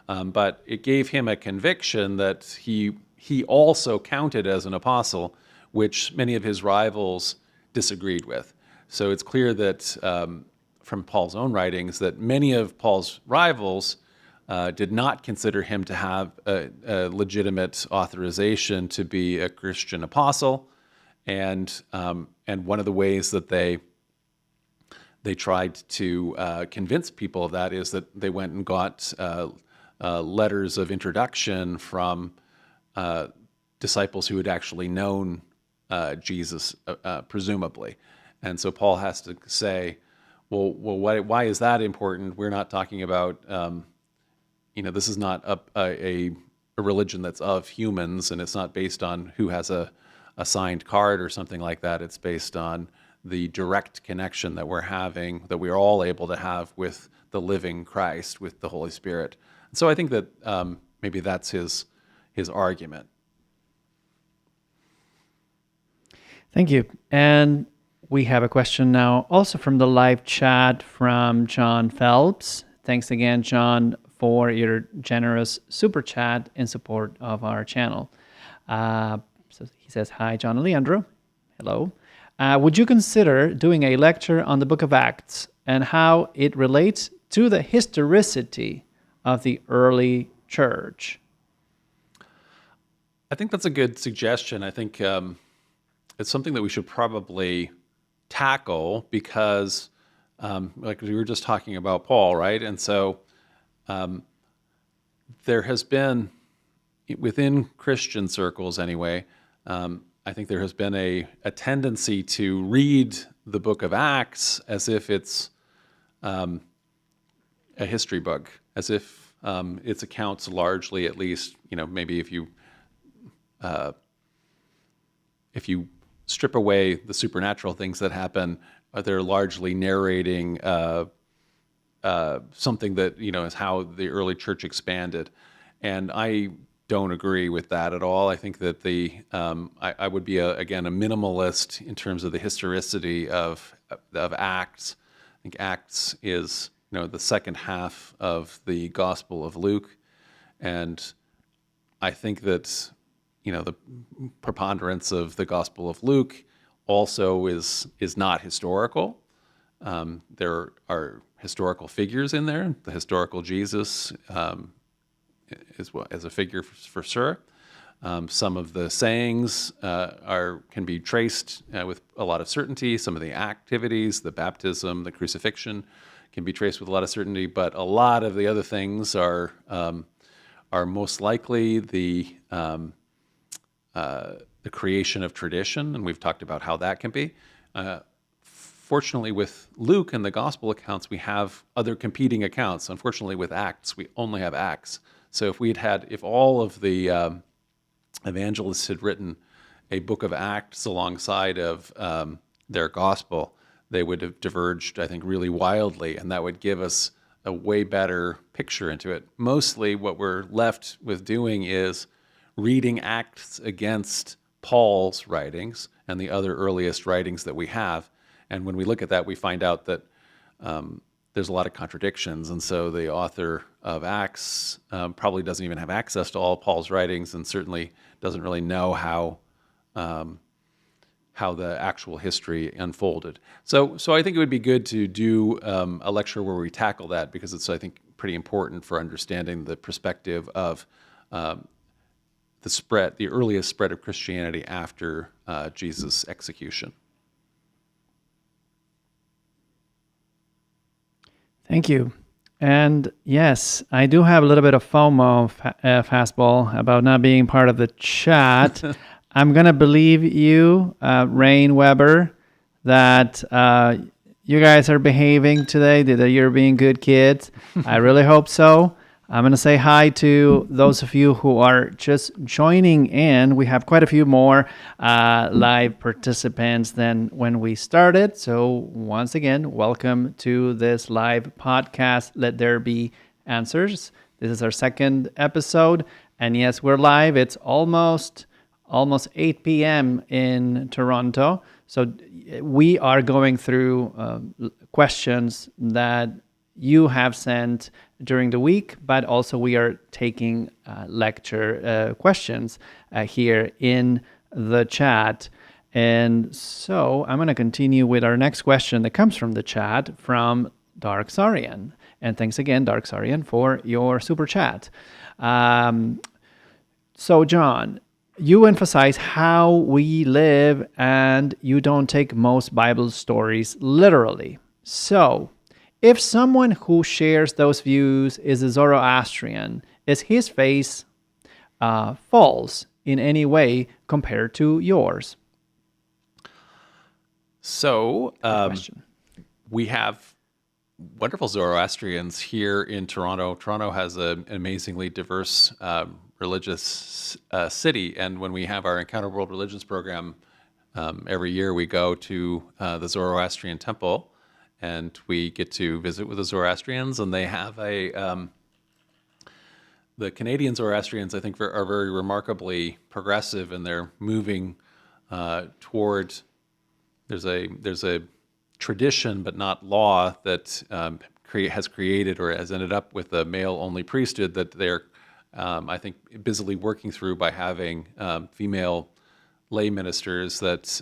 But it gave him a conviction that he also counted as an apostle, which many of his rivals disagreed with. So it's clear that from Paul's own writings that many of Paul's rivals did not consider him to have a legitimate authorization to be a Christian apostle, and one of the ways that they tried to convince people of that is that they went and got letters of introduction from disciples who had actually known Jesus, presumably. And so Paul has to say, well, why is that important? We're not talking about, this is not a religion that's of humans, and it's not based on who has a signed card or something like that. It's based on the direct connection that we're all able to have with the living Christ, with the Holy Spirit. And so I think that maybe that's his argument. Thank you. And we have a question now also from the live chat from John Phelps. Thanks again, John, for your generous super chat in support of our channel. So he says, hi, John and Leandro. Hello. Would you consider doing a lecture on the book of Acts and how it relates to the historicity of the early church? I think that's a good suggestion. I think it's something that we should probably tackle because, we were just talking about Paul, right? And so there has been, within Christian circles anyway, I think there has been a tendency to read the book of Acts as if it's a history book, as if its accounts largely, at least, maybe if if you strip away the supernatural things that happen, they're largely narrating something that is how the early church expanded, and I don't agree with that at all. I think that I would be again a minimalist in terms of the historicity of Acts. I think Acts is the second half of the Gospel of Luke, and I think that the preponderance of the Gospel of Luke also is not historical. There are historical figures in there. The historical Jesus as a figure for sure. Some of the sayings can be traced with a lot of certainty. Some of the activities, the baptism, the crucifixion, can be traced with a lot of certainty. But a lot of the other things are most likely the creation of tradition, and we've talked about how that can be. Fortunately, with Luke and the gospel accounts, we have other competing accounts. Unfortunately, with Acts, we only have Acts. So if all of the evangelists had written a book of Acts alongside of their gospel, they would have diverged, I think, really wildly, and that would give us a way better picture into it. Mostly what we're left with doing is reading Acts against Paul's writings and the other earliest writings that we have. And when we look at that, we find out that there's a lot of contradictions. And so the author of Acts probably doesn't even have access to all Paul's writings, and certainly doesn't really know how the actual history unfolded. So I think it would be good to do a lecture where we tackle that, because it's, I think, pretty important for understanding the perspective of the earliest spread of Christianity after Jesus' execution. Thank you. And yes, I do have a little bit of FOMO, fastball, about not being part of the chat. I'm going to believe you, Rain Weber, that you guys are behaving today, that you're being good kids. I really hope so. I'm going to say hi to those of you who are just joining in. We have quite a few more live participants than when we started. So once again, welcome to this live podcast, Let There Be Answers. This is our second episode. And yes, we're live. It's almost 8 p.m. in Toronto. So we are going through questions that you have sent during the week, but also we are taking lecture questions here in the chat. And so I'm going to continue with our next question that comes from the chat from Dark Sarian. And thanks again, Dark Sarian, for your super chat. So John, you emphasize how we live and you don't take most Bible stories literally. So if someone who shares those views is a Zoroastrian, is his faith false in any way compared to yours? So we have wonderful Zoroastrians here in Toronto. Toronto has an amazingly diverse religious city, and when we have our Encounter World Religions program, every year we go to the Zoroastrian temple, and we get to visit with the Zoroastrians, and they have the Canadian Zoroastrians, I think, are very remarkably progressive, and they're moving toward, there's a tradition but not law that has created or has ended up with a male-only priesthood that they're, I think, busily working through by having female lay ministers that,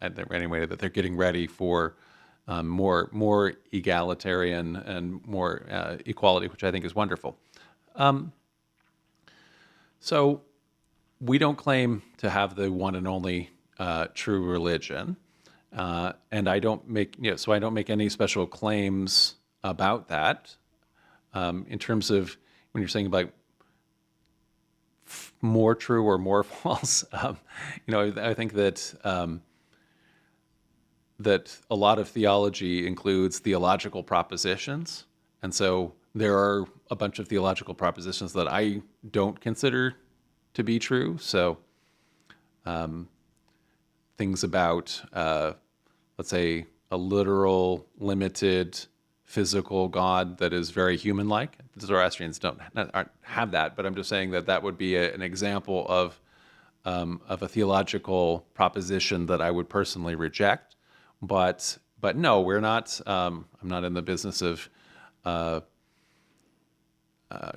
anyway, that they're getting ready for more egalitarian and more equality, which I think is wonderful. So we don't claim to have the one and only true religion, and I don't make any special claims about that. In terms of when you're saying about more true or more false, I think that. That a lot of theology includes theological propositions. And so there are a bunch of theological propositions that I don't consider to be true. So things about, let's say, a literal, limited, physical God that is very human-like. The Zoroastrians don't have that, but I'm just saying that would be an example of a theological proposition that I would personally reject. But no, we're not. I'm not in the business of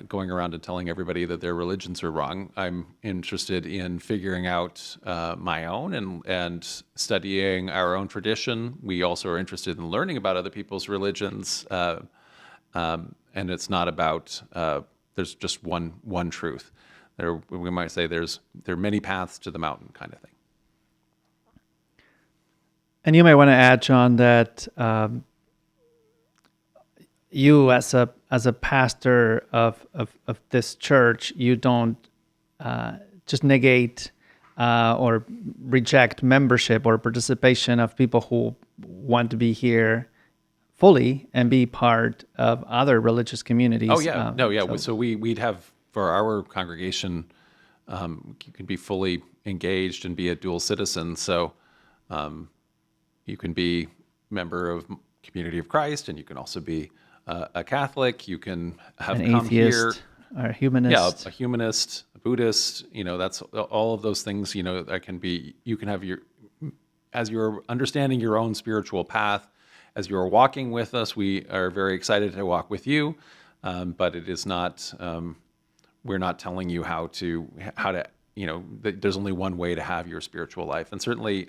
going around and telling everybody that their religions are wrong. I'm interested in figuring out my own and studying our own tradition. We also are interested in learning about other people's religions, and it's not about there's just one truth. We might say there are many paths to the mountain, kind of thing. And you may want to add, John, that you as a pastor of this church, you don't just negate or reject membership or participation of people who want to be here fully and be part of other religious communities. Oh yeah, So we'd have for our congregation, you can be fully engaged and be a dual citizen. So you can be a member of Community of Christ, and you can also be a Catholic. You can have an come atheist here, or a humanist. Yeah, a humanist, a Buddhist. That's all of those things. That can be. You can have as you're understanding your own spiritual path, as you're walking with us. We are very excited to walk with you, but it is not. We're not telling you how to. There's only one way to have your spiritual life, and certainly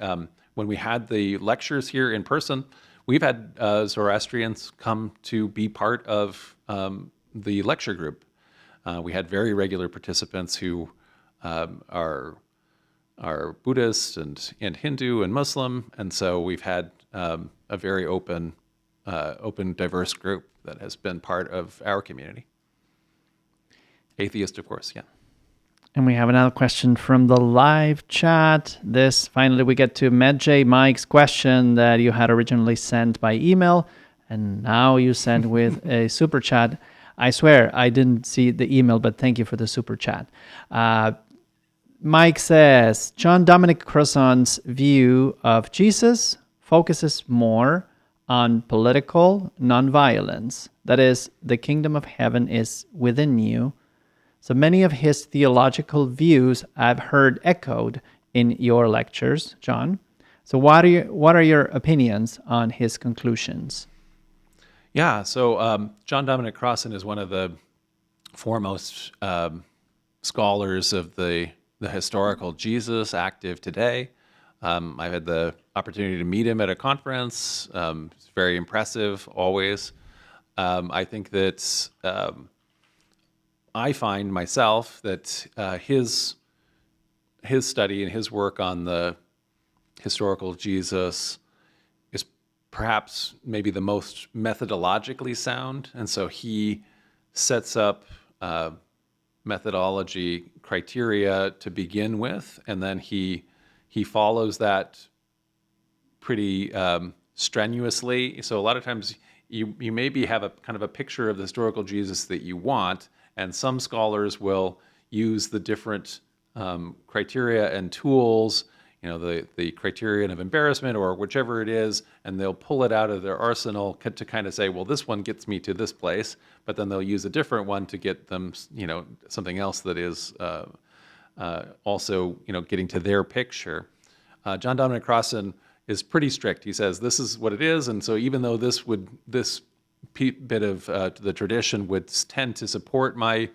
when we had the lectures here in person. We've had Zoroastrians come to be part of the lecture group. We had very regular participants who are Buddhist and Hindu and Muslim, and so we've had a very open, diverse group that has been part of our community. Atheist, of course, yeah. And we have another question from the live chat. Finally, we get to MedJ Mike's question that you had originally sent by email, and now you send with a super chat. I swear I didn't see the email, but thank you for the super chat. Mike says, John Dominic Crossan's view of Jesus focuses more on political nonviolence. That is, the kingdom of heaven is within you. So many of his theological views I've heard echoed in your lectures, John. So what are your opinions on his conclusions? Yeah, so John Dominic Crossan is one of the foremost scholars of the historical Jesus active today. I've had the opportunity to meet him at a conference. It's very impressive, always. I think that I find myself that his study and his work on the historical Jesus is perhaps maybe the most methodologically sound, and so he sets up methodology criteria to begin with, and then he follows that pretty strenuously. So a lot of times you maybe have a kind of a picture of the historical Jesus that you want, and some scholars will use the different criteria and tools, the criterion of embarrassment or whichever it is, and they'll pull it out of their arsenal to kind of say, well, this one gets me to this place, but then they'll use a different one to get them, something else that is also, getting to their picture. John Dominic Crossan is pretty strict. He says this is what it is, and so even though this bit of the tradition would tend to support my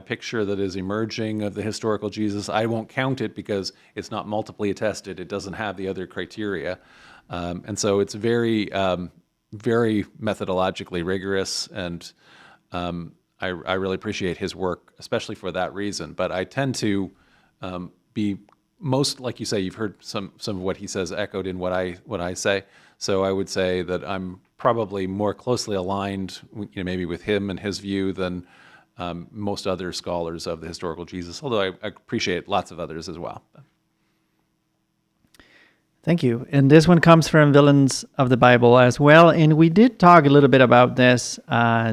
picture that is emerging of the historical Jesus, I won't count it because it's not multiply attested. It doesn't have the other criteria, and so it's very, very methodologically rigorous, and I really appreciate his work, especially for that reason. But I tend to be most, like you say, you've heard some of what he says echoed in what I say. So I would say that I'm probably more closely aligned, maybe with him and his view than most other scholars of the historical Jesus, although I appreciate lots of others as well. Thank you. And this one comes from Villains of the Bible as well. And we did talk a little bit about this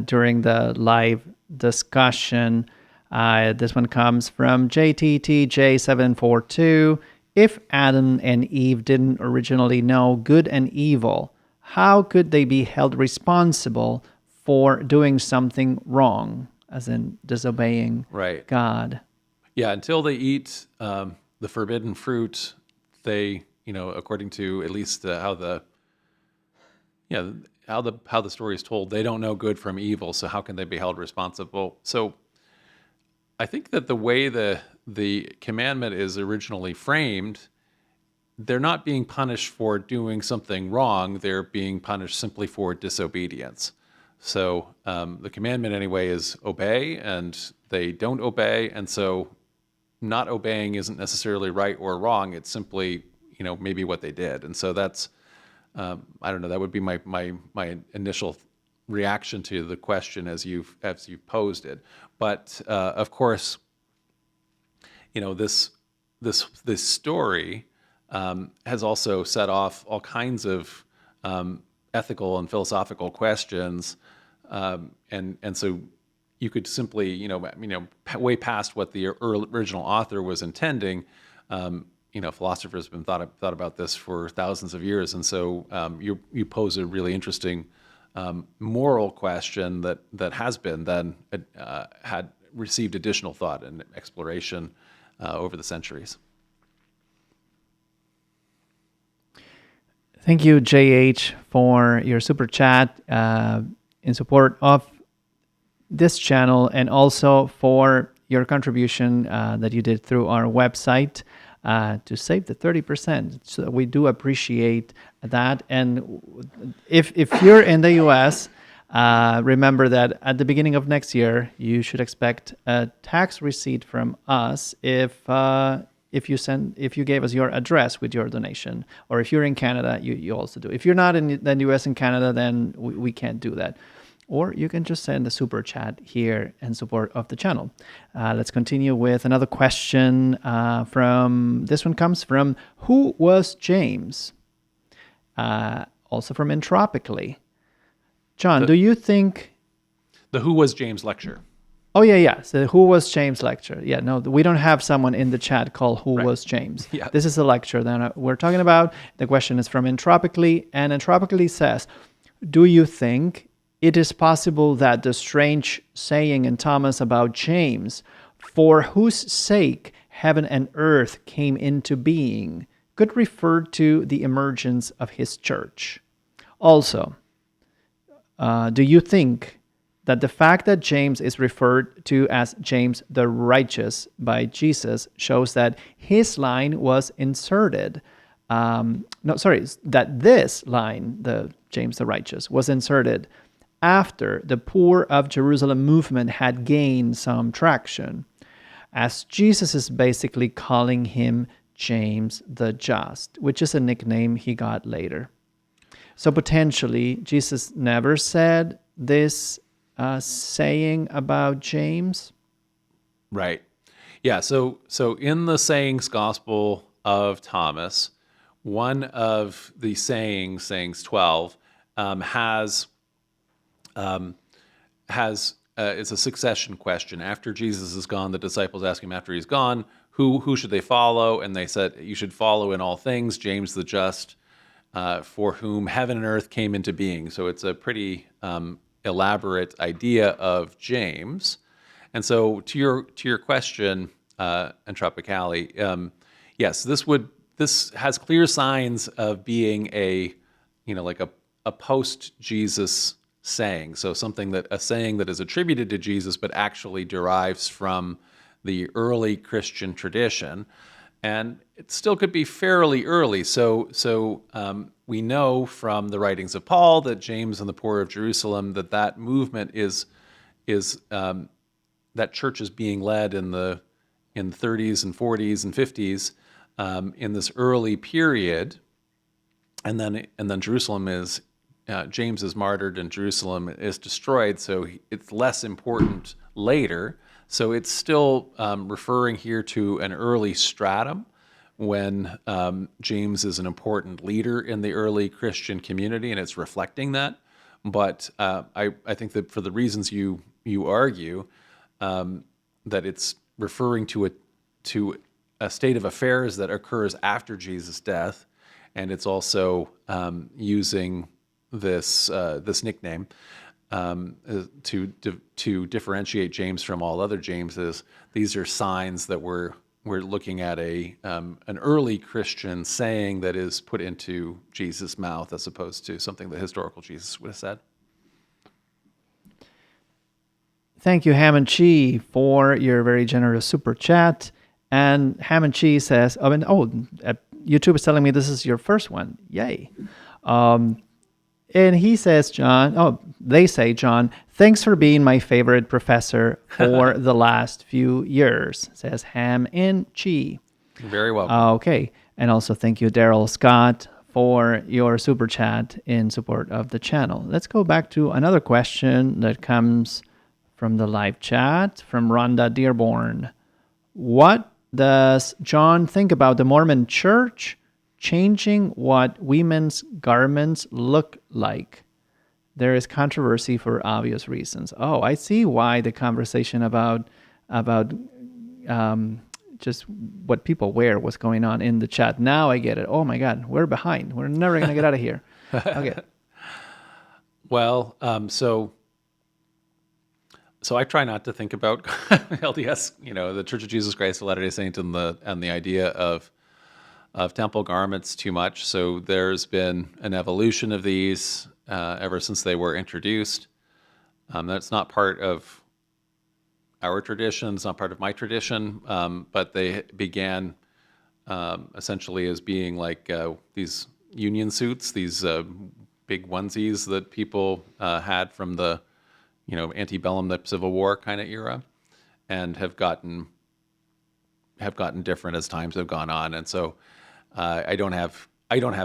during the live discussion. This one comes from JTTJ742. if Adam and Eve didn't originally know good and evil, how could they be held responsible for doing something wrong, as in disobeying Right. God? Yeah, until they eat the forbidden fruit, they, according to at least how the story is told, they don't know good from evil. So how can they be held responsible? So I think that the way the commandment is originally framed, they're not being punished for doing something wrong. They're being punished simply for disobedience. So the commandment anyway is obey, and they don't obey, and so not obeying isn't necessarily right or wrong. It's simply, maybe what they did. And so that's, I don't know, that would be my initial reaction to the question as you've posed it. But of course, this story has also set off all kinds of ethical and philosophical questions, and so you could simply, way past what the original author was intending. Philosophers have been thought about this for thousands of years, and so you pose a really interesting moral question that has been then had received additional thought and exploration over the centuries. Thank you, JH, for your super chat in support of this channel, and also for your contribution that you did through our website to save the 30%. So we do appreciate that. And if you're in the U.S., remember that at the beginning of next year, you should expect a tax receipt from us if you gave us your address with your donation, or if you're in Canada, you also do. If you're not in the U.S. and Canada, then we can't do that. Or you can just send a super chat here in support of the channel. Let's continue with another question. This one comes from Who Was James? Also from Entropically. John, do you think... The Who Was James lecture. Oh, yeah. So Who Was James lecture. Yeah, no, we don't have someone in the chat called Who Was James. Yeah. This is a lecture that we're talking about. The question is from Entropically, and Entropically says, do you think it is possible that the strange saying in Thomas about James, for whose sake heaven and earth came into being, could refer to the emergence of his church? Also, do you think that the fact that James is referred to as James the Righteous by Jesus shows that his line was inserted? That this line, the James the Righteous, was inserted after the Poor of Jerusalem movement had gained some traction, as Jesus is basically calling him James the Just, which is a nickname he got later. So potentially, Jesus never said this saying about James. Right. Yeah. So in the sayings gospel of Thomas, one of the sayings 12, it's a succession question. After Jesus is gone, the disciples ask him after he's gone, who should they follow? And they said, you should follow in all things James the Just, for whom heaven and earth came into being. So it's a pretty elaborate idea of James. And so to your question, Entropically, yes, this has clear signs of being a post-Jesus saying. So a saying that is attributed to Jesus, but actually derives from the early Christian tradition. And it still could be fairly early. So we know from the writings of Paul that James and the Poor of Jerusalem, that movement is that church is being led in the 30s and 40s and 50s in this early period, and then Jerusalem is James is martyred and Jerusalem is destroyed. So it's less important later. So it's still referring here to an early stratum when James is an important leader in the early Christian community, and it's reflecting that. But I think that for the reasons you argue, that it's referring to a state of affairs that occurs after Jesus' death, and it's also using this nickname to differentiate James from all other Jameses. These are signs that we're looking at an early Christian saying that is put into Jesus' mouth as opposed to something that historical Jesus would have said. Thank you, Ham and Chi, for your very generous super chat. And Ham and Chi says, YouTube is telling me this is your first one. Yay. And he says, they say, John, thanks for being my favorite professor for the last few years, says Ham and Chi. You're very welcome. Okay. And also thank you, Daryl Scott, for your super chat in support of the channel. Let's go back to another question that comes from the live chat from Rhonda Dearborn. What does John think about the Mormon Church changing what women's garments look like? There is controversy for obvious reasons. Oh, I see why the conversation about just what people wear was going on in the chat. Now I get it. Oh my God, we're behind. We're never going to get out of here. Okay. Well, so I try not to think about LDS, the Church of Jesus Christ of Latter-day Saints and the idea of temple garments too much. So there's been an evolution of these ever since they were introduced. That's not part of our tradition. It's not part of my tradition. But they began essentially as being like these union suits, these big onesies that people had from the antebellum, the Civil War kind of era, and have gotten different as times have gone on. And so I don't have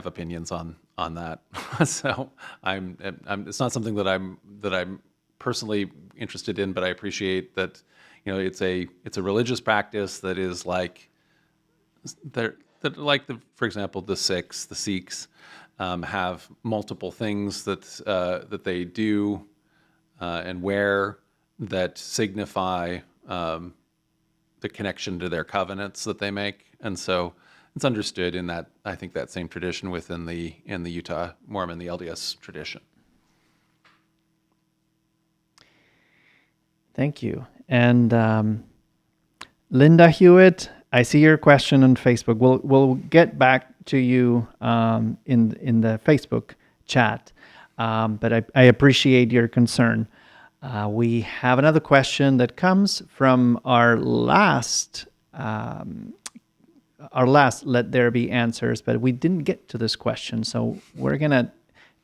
opinions on that. So it's not something that I'm personally interested in, but I appreciate that it's a religious practice that is like for example the Sikhs have multiple things that they do and wear that signify the connection to their covenants that they make, and so it's understood in that, I think, that same tradition within the Utah Mormon, the LDS tradition. Thank you. And Linda Hewitt, I see your question on Facebook. We'll get back to you in the Facebook chat, but I appreciate your concern. We have another question that comes from our last Let There Be Answers, but we didn't get to this question, so we're going to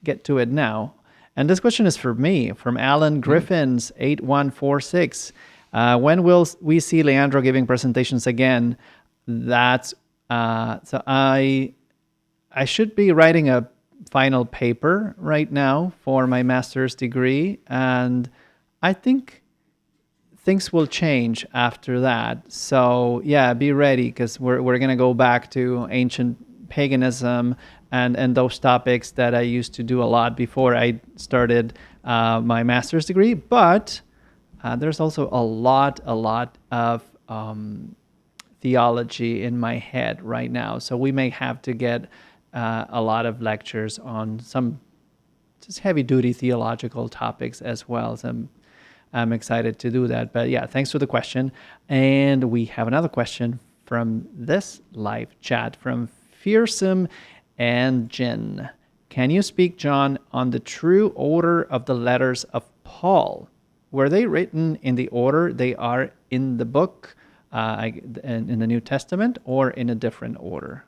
get to it now. And this question is for me, from Alan Griffins, 8146. When will we see Leandro giving presentations again? So I should be writing a final paper right now for my master's degree, and I think things will change after that. So yeah, be ready, because we're going to go back to ancient paganism and those topics that I used to do a lot before I started my master's degree. But there's also a lot of theology in my head right now. So we may have to get a lot of lectures on some just heavy-duty theological topics as well. So I'm excited to do that. But yeah, thanks for the question. And we have another question from this live chat from Fearsome and Jen. Can you speak, John, on the true order of the letters of Paul? Were they written in the order they are in the book, in the New Testament, or in a different order?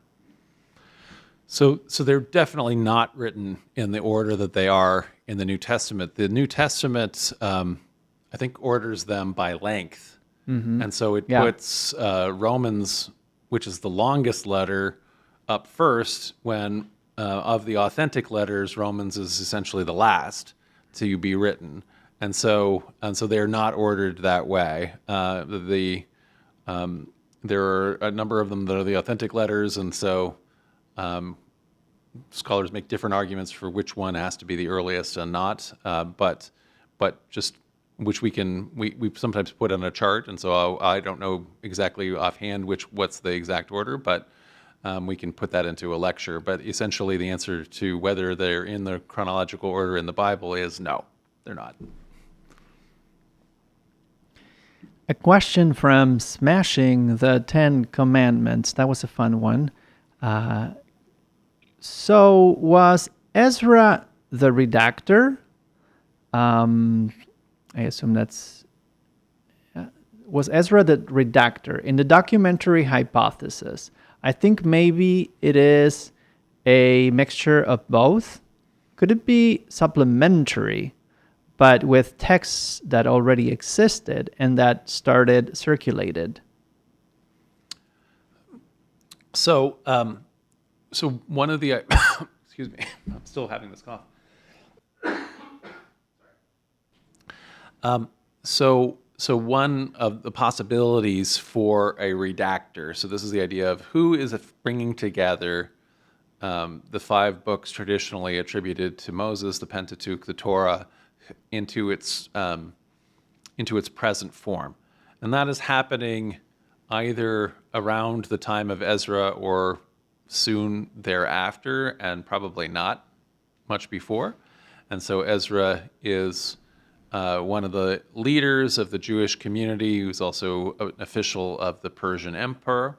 So they're definitely not written in the order that they are in the New Testament. The New Testament, I think, orders them by length. Mm-hmm. And so it puts Romans, which is the longest letter, up first, when of the authentic letters, Romans is essentially the last to be written. And so they're not ordered that way. There are a number of them that are the authentic letters, and so scholars make different arguments for which one has to be the earliest and not. But just which we sometimes put on a chart, and so I don't know exactly offhand what's the exact order, but we can put that into a lecture. But essentially, the answer to whether they're in the chronological order in the Bible is no, they're not. A question from Smashing the 10 Commandments. That was a fun one. So was Ezra the redactor? I assume that's... was Ezra the redactor? In the documentary hypothesis, I think maybe it is a mixture of both. Could it be supplementary, but with texts that already existed and that started circulated? So, so one of the excuse me, I'm still having this cough. So one of the possibilities for a redactor. So this is the idea of who is bringing together the 5 books traditionally attributed to Moses, the Pentateuch, the Torah, into its present form, and that is happening either around the time of Ezra or soon thereafter, and probably not much before. And so Ezra is one of the leaders of the Jewish community, who's also an official of the Persian Emperor.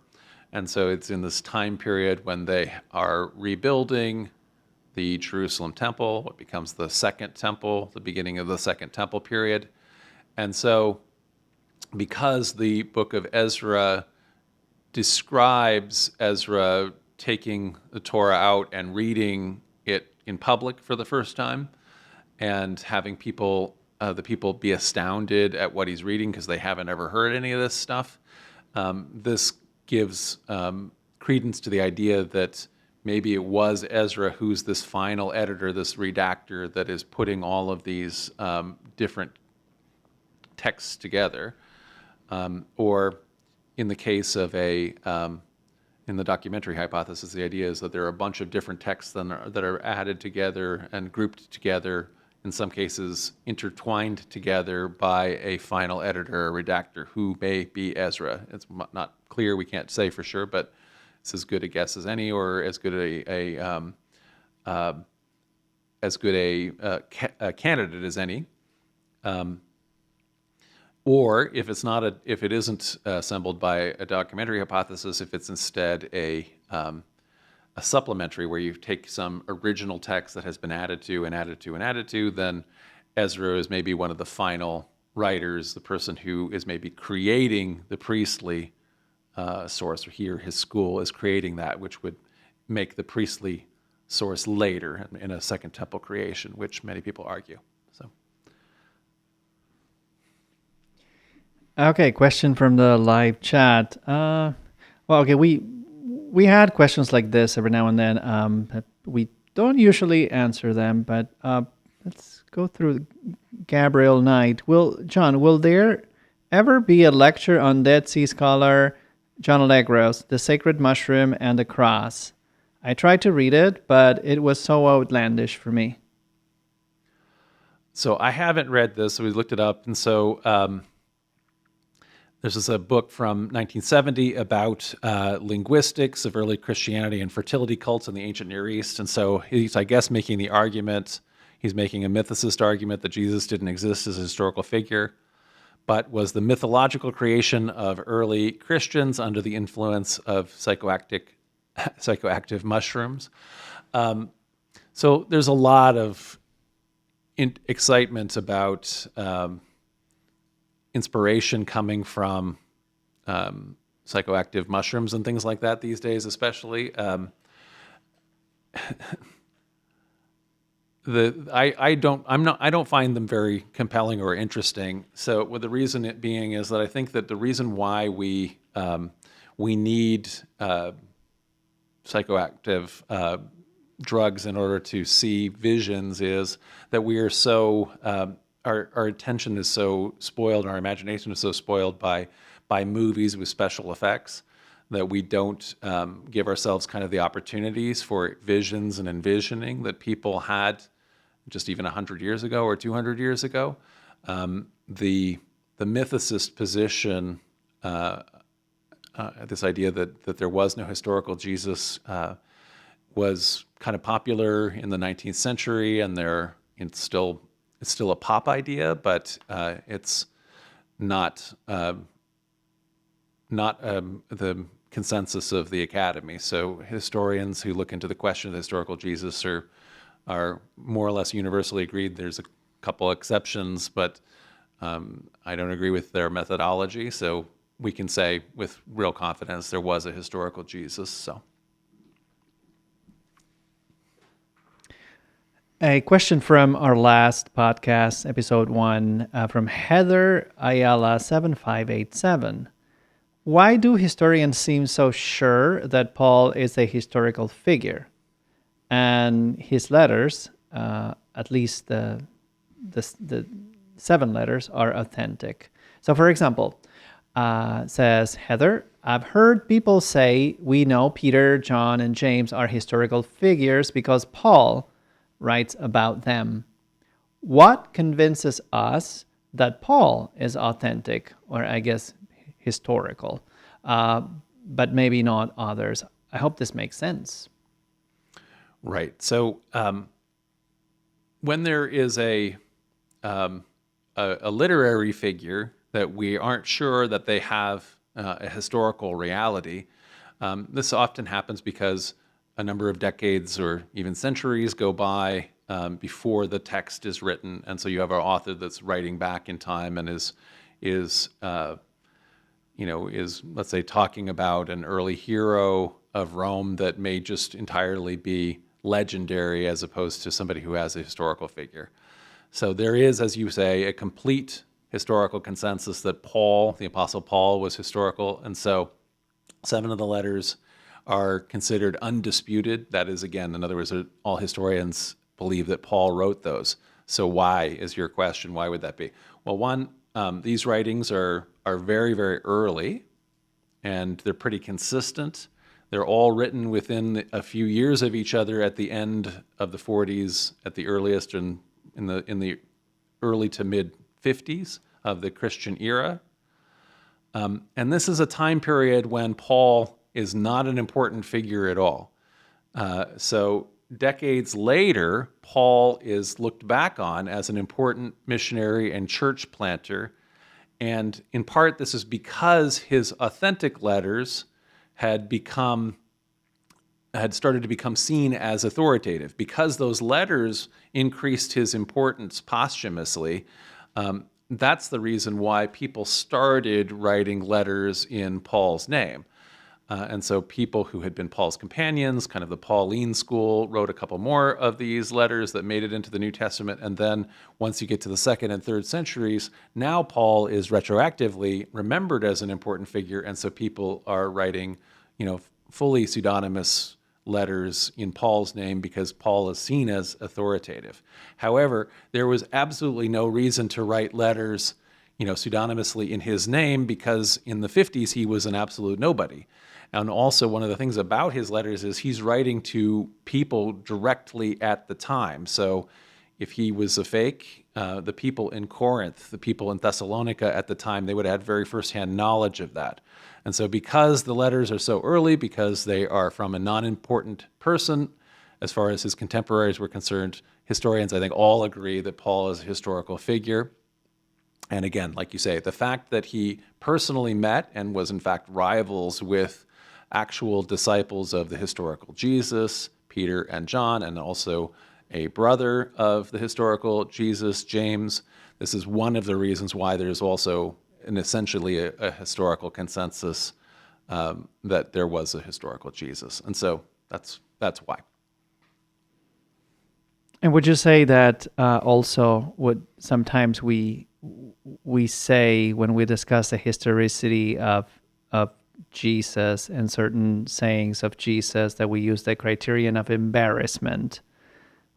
And so it's in this time period when they are rebuilding the Jerusalem temple, what becomes the Second Temple, the beginning of the Second Temple period. And so because the book of Ezra describes Ezra taking the Torah out and reading it in public for the first time and having the people be astounded at what he's reading because they haven't ever heard any of this stuff, this gives credence to the idea that maybe it was Ezra who's this final editor, this redactor that is putting all of these different texts together. Or in the case of in the documentary hypothesis, the idea is that there are a bunch of different texts that are added together and grouped together, in some cases intertwined together by a final editor or redactor who may be Ezra. It's not clear, we can't say for sure, but it's as good a guess as any, or as good a candidate as any. Or if it isn't assembled by a documentary hypothesis, if it's instead a supplementary where you take some original text that has been added to and added to and added to, then Ezra is maybe one of the final writers, the person who is maybe creating the priestly source, or he or his school is creating that, which would make the priestly source later in a Second Temple creation, which many people argue. So. Okay, question from the live chat. We had questions like this every now and then. We don't usually answer them, but let's go through. Gabriel Knight. John, will there ever be a lecture on Dead Sea scholar John Allegro's The Sacred Mushroom and the Cross? I tried to read it, but it was so outlandish for me. So I haven't read this, so we looked it up, and so this is a book from 1970 about linguistics of early Christianity and fertility cults in the ancient Near East. And so he's, I guess, making the argument, he's making a mythicist argument that Jesus didn't exist as a historical figure, but was the mythological creation of early Christians under the influence of psychoactive mushrooms. So there's a lot of excitement about inspiration coming from psychoactive mushrooms and things like that these days, especially. I don't find them very compelling or interesting. So, with the reason it being is that I think that the reason why we need psychoactive drugs in order to see visions is that we are so our attention is so spoiled, our imagination is so spoiled by movies with special effects that we don't give ourselves kind of the opportunities for visions and envisioning that people had just even 100 years ago or 200 years ago. the mythicist position, this idea that there was no historical Jesus, was kind of popular in the 19th century, and it's still a pop idea, but it's not the consensus of the academy. So historians who look into the question of the historical Jesus are more or less universally agreed. There's a couple exceptions, but I don't agree with their methodology. So we can say with real confidence there was a historical Jesus. So. A question from our last podcast, episode 1, from Heather Ayala 7587. Why do historians seem so sure that Paul is a historical figure, and his letters, at least the 7 letters, are authentic? So, for example, says Heather, I've heard people say we know Peter, John, and James are historical figures because Paul writes about them. What convinces us that Paul is authentic, or I guess historical, but maybe not others? I hope this makes sense. Right. So when there is a literary figure that we aren't sure that they have a historical reality, this often happens because a number of decades or even centuries go by before the text is written, and so you have an author that's writing back in time and is let's say talking about an early hero of Rome that may just entirely be legendary as opposed to somebody who has a historical figure. So there is, as you say, a complete historical consensus that Paul, the Apostle Paul, was historical, and so 7 of the letters are considered undisputed. That is, again, in other words, all historians believe that Paul wrote those. So why is your question? Why would that be? Well, one, these writings are very, very early, and they're pretty consistent. They're all written within a few years of each other at the end of the 40s, at the earliest, and in the early to mid 50s of the Christian era. And this is a time period when Paul is not an important figure at all. So decades later, Paul is looked back on as an important missionary and church planter. And in part, this is because his authentic letters had started to become seen as authoritative. Because those letters increased his importance posthumously, that's the reason why people started writing letters in Paul's name. And so people who had been Paul's companions, kind of the Pauline school, wrote a couple more of these letters that made it into the New Testament. And then once you get to the 2nd and 3rd centuries, now Paul is retroactively remembered as an important figure. And so people are writing, fully pseudonymous letters in Paul's name because Paul is seen as authoritative. However, there was absolutely no reason to write letters, pseudonymously in his name, because in the 50s he was an absolute nobody. And also, one of the things about his letters is he's writing to people directly at the time. So if he was a fake, the people in Corinth, the people in Thessalonica at the time, they would have had very firsthand knowledge of that. And so because the letters are so early, because they are from a non-important person, as far as his contemporaries were concerned, historians, I think, all agree that Paul is a historical figure. And again, like you say, the fact that he personally met and was in fact rivals with actual disciples of the historical Jesus, Peter and John, and also a brother of the historical Jesus, James. This is one of the reasons why there's also essentially a historical consensus that there was a historical Jesus. And so that's why. And would you say that also what sometimes we say when we discuss the historicity of Jesus and certain sayings of Jesus, that we use the criterion of embarrassment?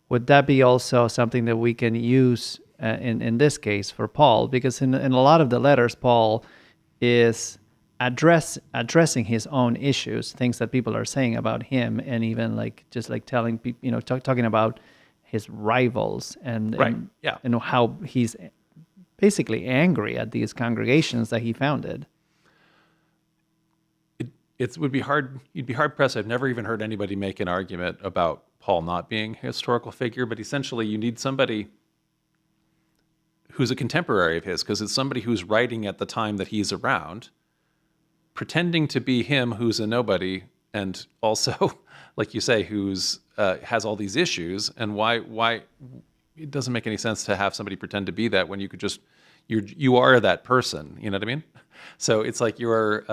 Would that be also something that we can use in this case for Paul? Because in a lot of the letters, Paul is addressing his own issues, things that people are saying about him, and even just telling people, talking about his rivals and Right. Yeah. how he's basically angry at these congregations that he founded. It would be hard. You'd be hard pressed. I've never even heard anybody make an argument about Paul not being a historical figure. But essentially, you need somebody who's a contemporary of his, because it's somebody who's writing at the time that he's around, pretending to be him, who's a nobody, and also, like you say, who's has all these issues. And why it doesn't make any sense to have somebody pretend to be that when you could just you are that person. You know what I mean? So it's like you're.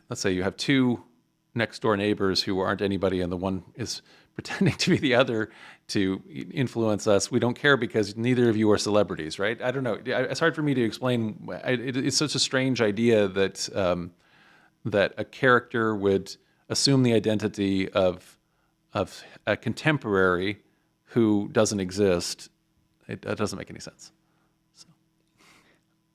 Let's say you have two next door neighbors who aren't anybody, and the one is pretending to be the other to influence us. We don't care because neither of you are celebrities, right? I don't know. It's hard for me to explain. It's such a strange idea that that a character would assume the identity of a contemporary who doesn't exist. It doesn't make any sense. So.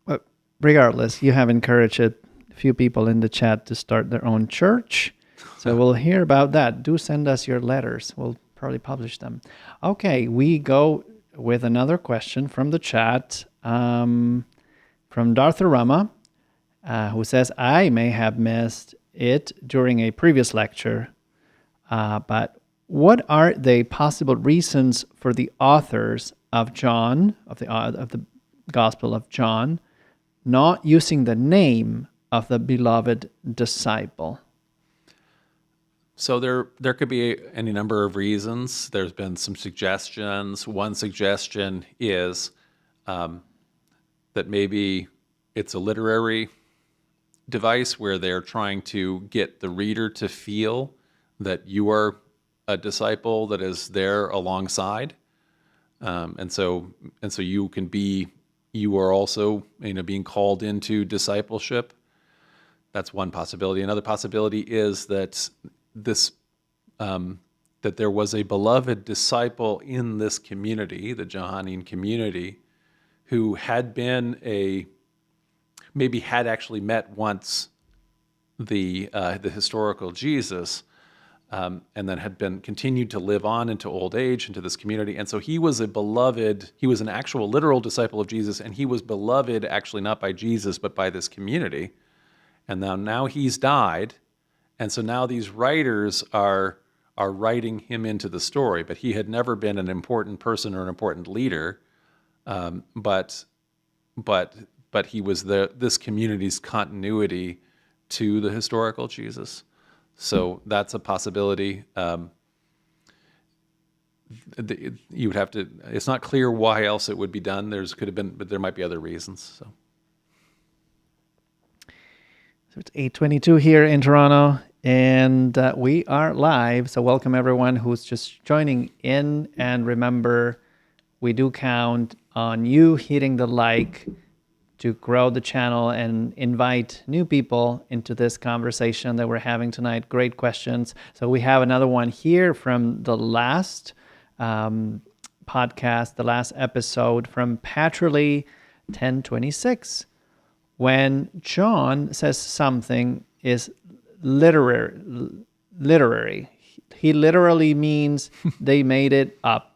But regardless, you have encouraged a few people in the chat to start their own church. So we'll hear about that. Do send us your letters. We'll probably publish them. Okay, we go with another question from the chat from Dartharama, who says, I may have missed it during a previous lecture, but what are the possible reasons for the authors of John, of the Gospel of John, not using the name of the beloved disciple? So there could be any number of reasons. There's been some suggestions. One suggestion is that maybe it's a literary device where they're trying to get the reader to feel that you are a disciple that is there alongside, and so you are also being called into discipleship. That's one possibility. Another possibility is that that there was a beloved disciple in this community, the Johannine community, who had maybe had actually met once the historical Jesus, and then had been continued to live on into old age into this community. And so he was an actual literal disciple of Jesus, and he was beloved actually not by Jesus, but by this community. And now he's died, and so now these writers are writing him into the story. But he had never been an important person or an important leader, but he was this community's continuity to the historical Jesus. So that's a possibility. You would have to. It's not clear why else it would be done. But there might be other reasons. So it's 8:22 here in Toronto, and we are live. So welcome everyone who's just joining in, and remember, we do count on you hitting the like to grow the channel and invite new people into this conversation that we're having tonight. Great questions. So we have another one here from the last podcast, the last episode from Patriarchy 1026. When John says something is literary, he literally means they made it up.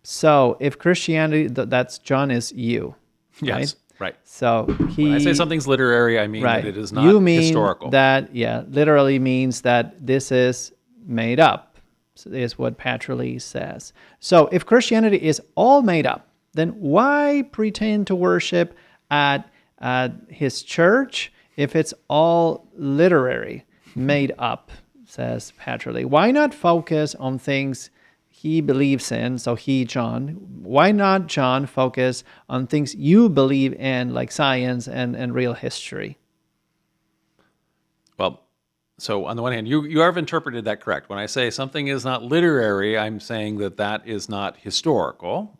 So if Christianity, that's John is you, yes, right. So when I say something's literary, I mean that it is not historical. That literally means that this is made up. Is what Patriarchy says. So if Christianity is all made up, then why pretend to worship at his church if it's all literary, made up, says Patriarchy? Why not focus on things he believes in? So John, why not, John, focus on things you believe in, like science and real history? Well, so on the one hand, you have interpreted that correct. When I say something is not literary, I'm saying that is not historical,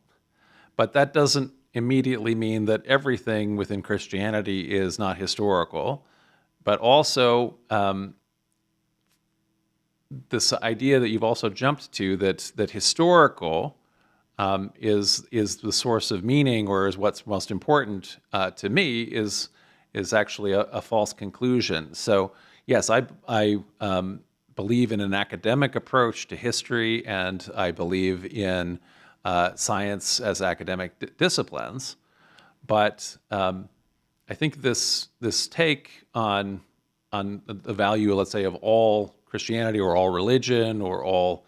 but that doesn't immediately mean that everything within Christianity is not historical. But also, this idea that you've also jumped to, that historical is the source of meaning, or is what's most important to me, is actually a false conclusion. So yes, I believe in an academic approach to history, and I believe in science as academic disciplines. But I think this take on the value, let's say, of all Christianity or all religion or all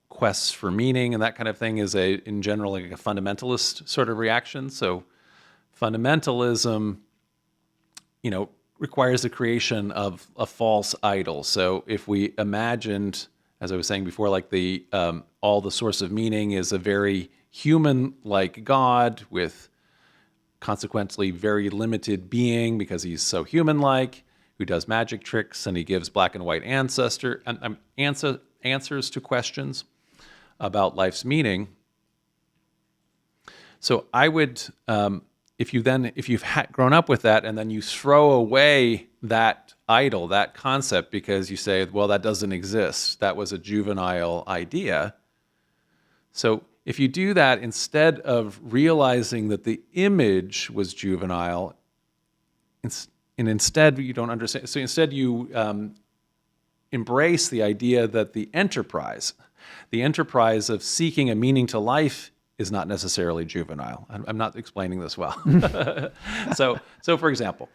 quests for meaning and that kind of thing is in general like a fundamentalist sort of reaction. So fundamentalism, requires the creation of a false idol. So if we imagined, as I was saying before, like all the source of meaning is a very human-like God with consequently very limited being because he's so human-like, who does magic tricks and he gives black and white answers to questions about life's meaning. So I would, if you've grown up with that and then you throw away that idol, that concept, because you say, well, that doesn't exist, that was a juvenile idea. So if you do that, instead of realizing that the image was juvenile, and instead you don't understand, so instead you embrace the idea that the enterprise of seeking a meaning to life is not necessarily juvenile. I'm not explaining this well. So for example,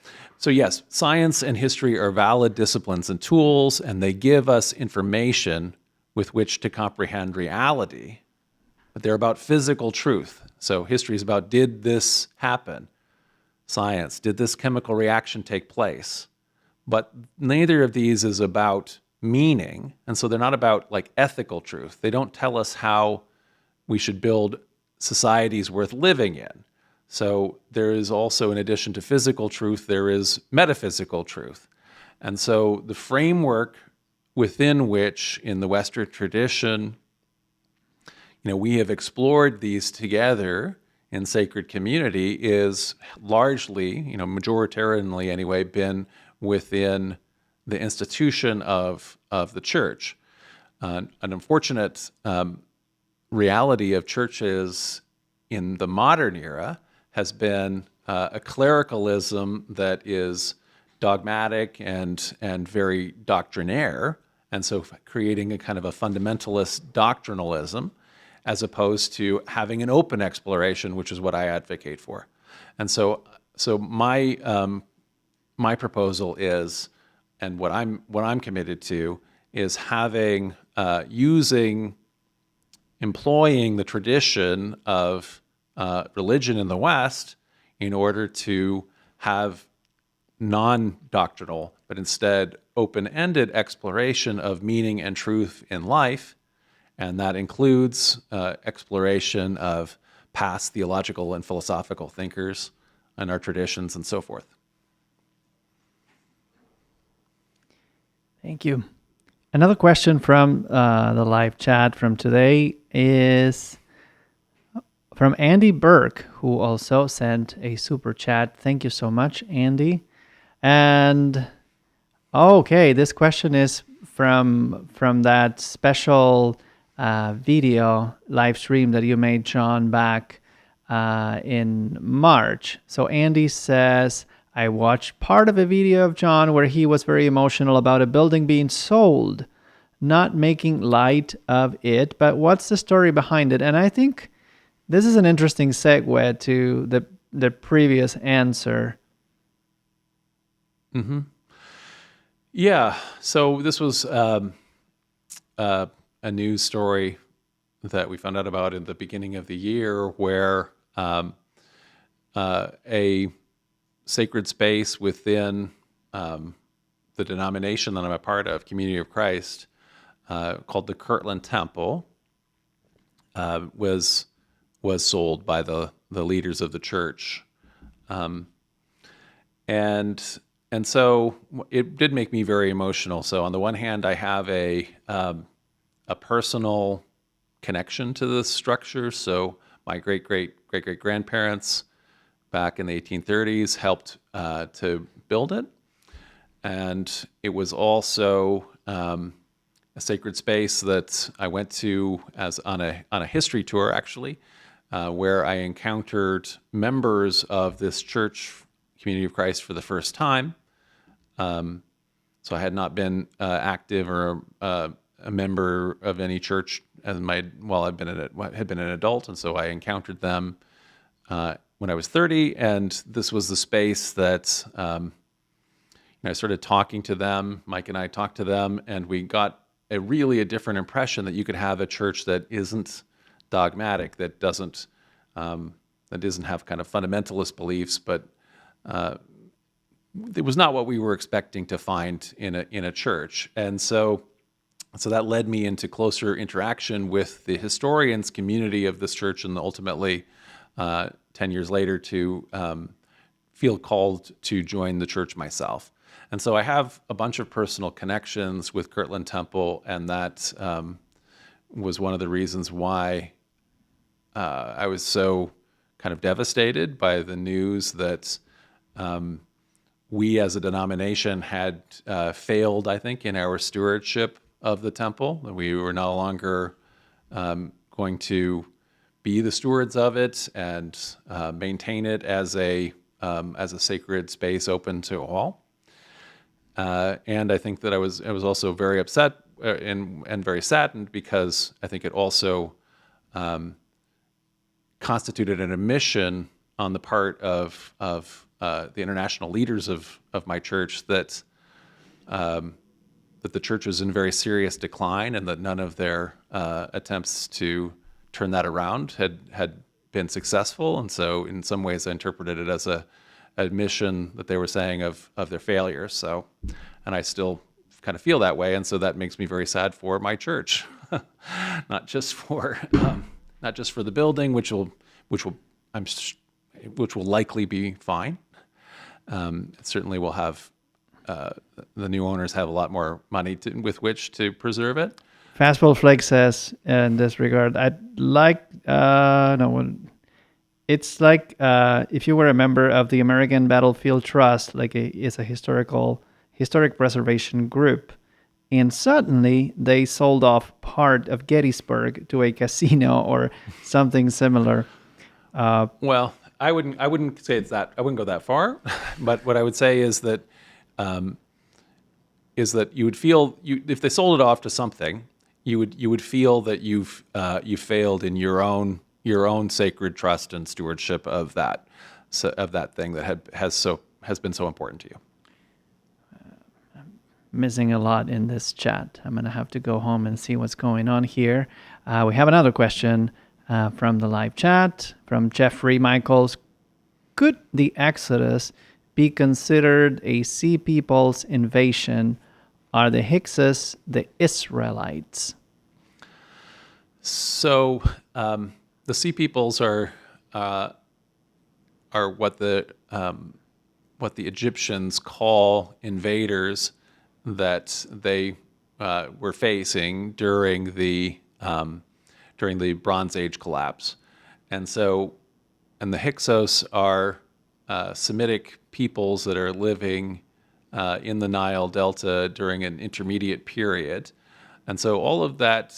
yes, science and history are valid disciplines and tools, and they give us information with which to comprehend reality, but they're about physical truth. So history is about, did this happen? Science, did this chemical reaction take place? But neither of these is about meaning, and so they're not about like ethical truth. They don't tell us how we should build societies worth living in. So there is also, in addition to physical truth, there is metaphysical truth. And so the framework within which, in the Western tradition, we have explored these together in sacred community is largely, majoritarianly anyway, been within the institution of the church. An unfortunate reality of churches in the modern era has been a clericalism that is dogmatic and very doctrinaire, and so creating a kind of a fundamentalist doctrinalism, as opposed to having an open exploration, which is what I advocate for. And so my proposal is, and what I'm committed to, is employing the tradition of religion in the West in order to have non-doctrinal, but instead open-ended exploration of meaning and truth in life. And that includes exploration of past theological and philosophical thinkers and our traditions and so forth. Thank you. Another question from the live chat from today is from Andy Burke, who also sent a super chat. Thank you so much, Andy. And okay, this question is from that special video live stream that you made, John, back in March. So Andy says, I watched part of a video of John where he was very emotional about a building being sold, not making light of it, but what's the story behind it? And I think this is an interesting segue to the previous answer. Mm-hmm. Yeah, so this was a news story that we found out about in the beginning of the year where a sacred space within the denomination that I'm a part of, Community of Christ, called the Kirtland Temple, was sold by the leaders of the church, and so it did make me very emotional. So on the one hand, I have a personal connection to this structure. So my great-great-great-great-grandparents back in the 1830s helped to build it. And it was also a sacred space that I went to on a history tour, actually, where I encountered members of this church, Community of Christ, for the first time. So I had not been active or a member of any church while had been an adult, and so I encountered them when I was 30, and this was the space that I started talking to them. Mike and I talked to them, and we got a different impression that you could have a church that isn't dogmatic, that doesn't have kind of fundamentalist beliefs, but it was not what we were expecting to find in a church. And so that led me into closer interaction with the historians community of this church, and ultimately 10 years later to feel called to join the church myself. And so I have a bunch of personal connections with Kirtland Temple, and that was one of the reasons why I was so kind of devastated by the news that we as a denomination had failed, I think, in our stewardship of the temple. We were no longer going to be the stewards of it and maintain it as a sacred space open to all. And I think that I was also very upset and very saddened, because I think it also constituted an admission on the part of the international leaders of my church that the church was in very serious decline, and that none of their attempts to turn that around had been successful. And so in some ways I interpreted it as a admission that they were saying of their failures. So, and I still kind of feel that way, and so that makes me very sad for my church, not just for the building, which will likely be fine. Certainly, will have the new owners have a lot more money with which to preserve it. Fastball Flake says in this regard, I'd like it's like if you were a member of the American Battlefield Trust, it's a historic preservation group, and suddenly they sold off part of Gettysburg to a casino or something similar. Well, I wouldn't say it's that. I wouldn't go that far, but what I would say is that you would feel if they sold it off to something, you would feel that you failed in your own sacred trust and stewardship of that thing that has been so important to you. I'm missing a lot in this chat. I'm gonna have to go home and see what's going on here. We have another question from the live chat from Jeffrey Michaels. Could the Exodus be considered a Sea People's invasion? Are the Hyksos the Israelites? So the Sea Peoples are what the Egyptians call invaders that they were facing during the Bronze Age collapse, and the Hyksos are Semitic peoples that are living in the Nile Delta during an intermediate period, and so all of that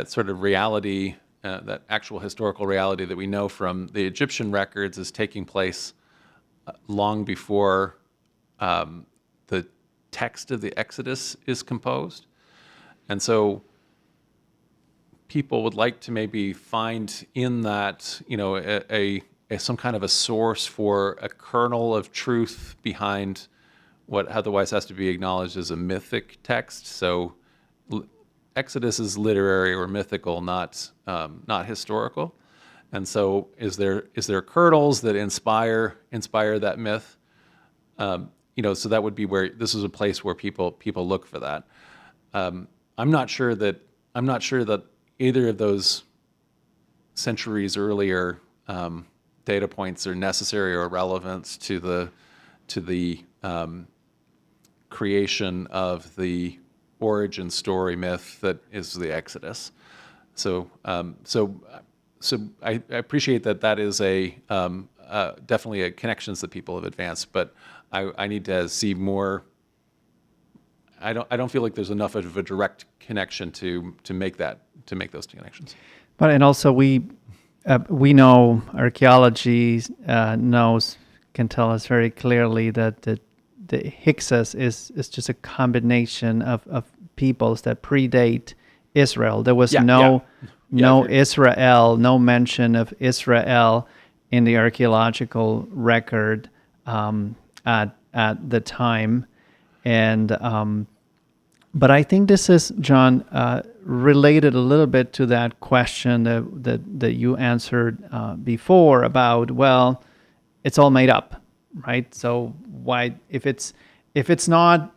sort of reality, that actual historical reality that we know from the Egyptian records, is taking place long before the text of the Exodus is composed, and so people would like to maybe find in that, some kind of a source for a kernel of truth behind what otherwise has to be acknowledged as a mythic text. So Exodus is literary or mythical, not historical. And so is there kernels that inspire that myth? So that would be where this is a place where people look for that. I'm not sure that either of those centuries earlier data points are necessary or relevant to the creation of the origin story myth that is the Exodus. So I appreciate that is definitely a connections that people have advanced, but I need to see more. I don't feel like there's enough of a direct connection to make those connections. But and also we know archaeology can tell us very clearly that the Hyksos is just a combination of peoples that predate Israel. There was no Israel, no mention of Israel in the archaeological record at the time, and but I think this is, John, related a little bit to that question that you answered before about, well, it's all made up, right? So why, if it's not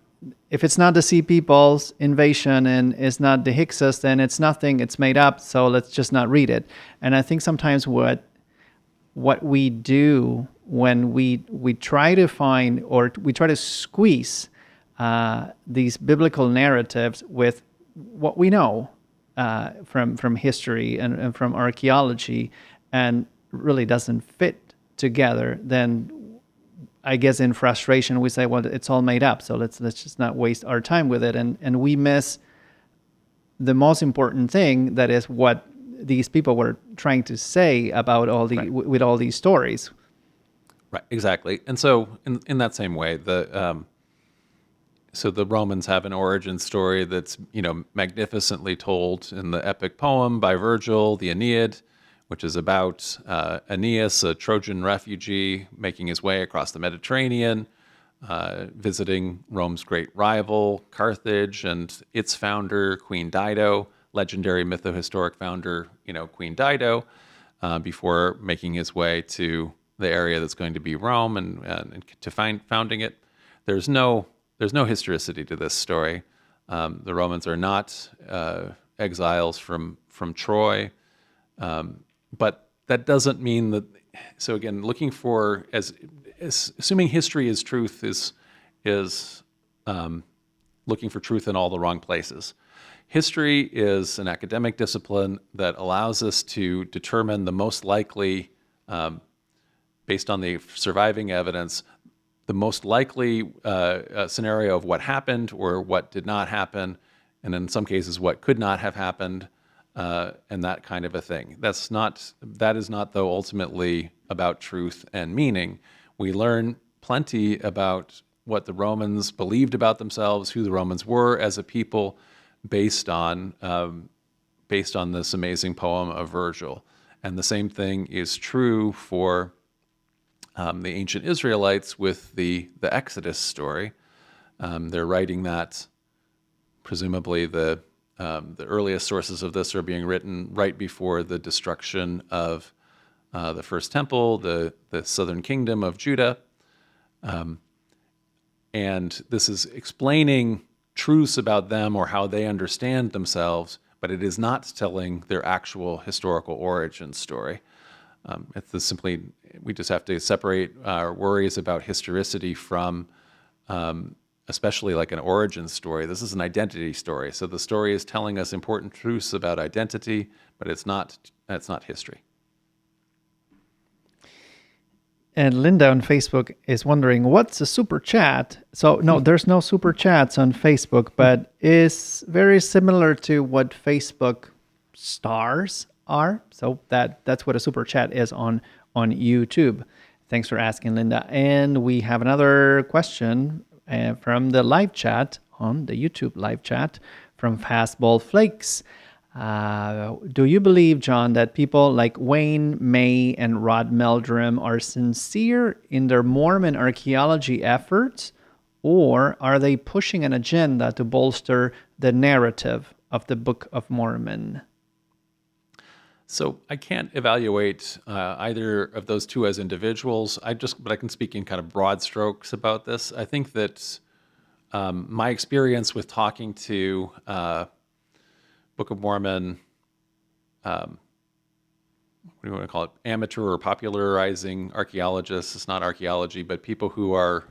the Sea People's invasion and it's not the Hyksos, then it's nothing. It's made up. So let's just not read it. And I think sometimes what we do when we try to find, or we try to squeeze these biblical narratives with what we know from history and from archaeology, and really doesn't fit together, then I guess in frustration we say, well, it's all made up, so let's just not waste our time with it, and we miss the most important thing, that is what these people were trying to say about all the with all these stories. Right, exactly. And so in that same way, so the Romans have an origin story that's, magnificently told in the epic poem by Virgil, the Aeneid, which is about Aeneas, a Trojan refugee, making his way across the Mediterranean, visiting Rome's great rival, Carthage, and its founder, Queen Dido, legendary mytho-historic founder, Queen Dido, before making his way to the area that's going to be Rome and to founding it. There's no historicity to this story. The Romans are not exiles from Troy, but that doesn't mean that. So again, looking for as assuming history is truth is looking for truth in all the wrong places. History is an academic discipline that allows us to determine the most likely, based on the surviving evidence, the most likely scenario of what happened or what did not happen, and in some cases what could not have happened, and that kind of a thing. That is not though ultimately about truth and meaning. We learn plenty about what the Romans believed about themselves, who the Romans were as a people, based on this amazing poem of Virgil. And the same thing is true for the ancient Israelites with the Exodus story. They're writing that, presumably the earliest sources of this are being written right before the destruction of the first temple, the southern kingdom of Judah. And this is explaining truths about them or how they understand themselves, but it is not telling their actual historical origin story. It's simply, we just have to separate our worries about historicity from, especially like an origin story. This is an identity story. So the story is telling us important truths about identity, but it's not history. And Linda on Facebook is wondering, what's a super chat? So no, there's no super chats on Facebook, but is very similar to what Facebook stars are. So that's what a super chat is on YouTube. Thanks for asking, Linda. And we have another question from the live chat, on the YouTube live chat, from Fastball Flakes. Do you believe, John, that people like Wayne May and Rod Meldrum are sincere in their Mormon archaeology efforts, or are they pushing an agenda to bolster the narrative of the Book of Mormon? So I can't evaluate either of those two as individuals. But I can speak in kind of broad strokes about this. I think that my experience with talking to Book of Mormon, what do you want to call it? Amateur or popularizing archaeologists. It's not archaeology, but people who are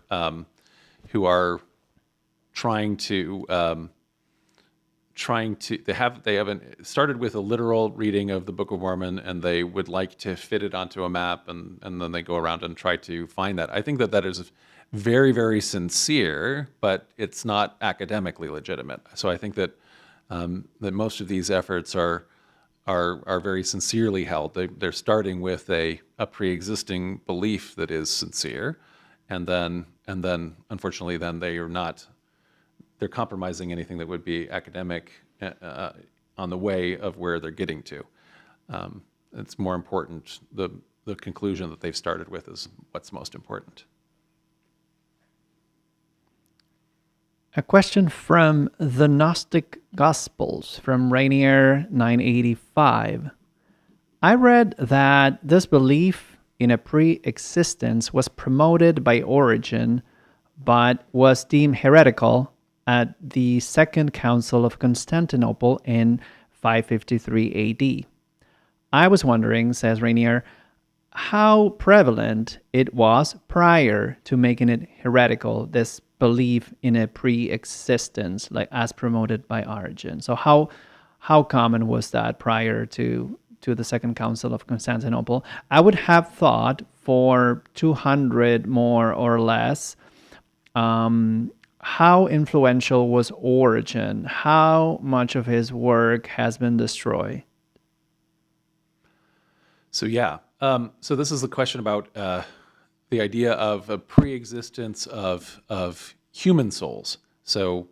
trying to they haven't started with a literal reading of the Book of Mormon, and they would like to fit it onto a map, and then they go around and try to find that. I think that is very, very sincere, but it's not academically legitimate. So I think that that most of these efforts are very sincerely held. They're starting with a pre-existing belief that is sincere, and then unfortunately then they're compromising anything that would be academic on the way of where they're getting to. It's more important, the conclusion that they've started with is what's most important. A question from the Gnostic Gospels from Rainier 985. I read that this belief in a pre-existence was promoted by Origen, but was deemed heretical at the Second Council of Constantinople in 553 AD. I was wondering, says Rainier, how prevalent it was prior to making it heretical, this belief in a pre-existence, like as promoted by Origen. So how common was that prior to the Second Council of Constantinople? I would have thought for 200 more or less. How influential was Origen? How much of his work has been destroyed? So yeah, so this is the question about the idea of a pre-existence of human souls. So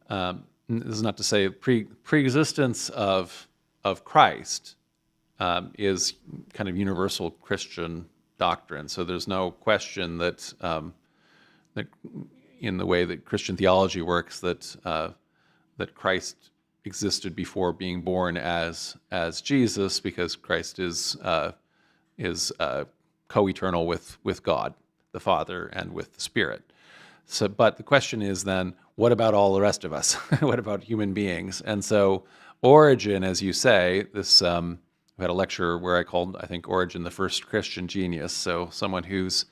this is not to say pre-existence of Christ is kind of universal Christian doctrine. So there's no question that that in the way that Christian theology works, that Christ existed before being born as Jesus, because Christ is co-eternal with God, the Father, and with the Spirit. So, but the question is then, what about all the rest of us? What about human beings? And so Origen, as you say, this we had a lecture where I called, I think, Origen the first Christian genius. So someone whose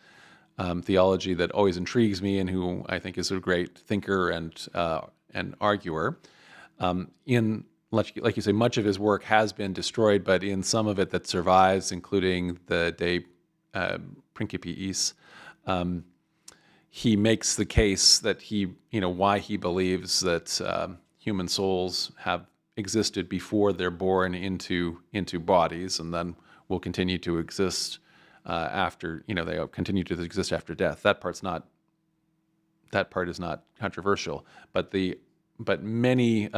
theology that always intrigues me and who I think is a great thinker and arguer. In, like you say, much of his work has been destroyed, but in some of it that survives, including the De Principiis, he makes the case that why he believes that human souls have existed before they're born into bodies, and then will continue to exist after, they continue to exist after death. That part is not controversial, but many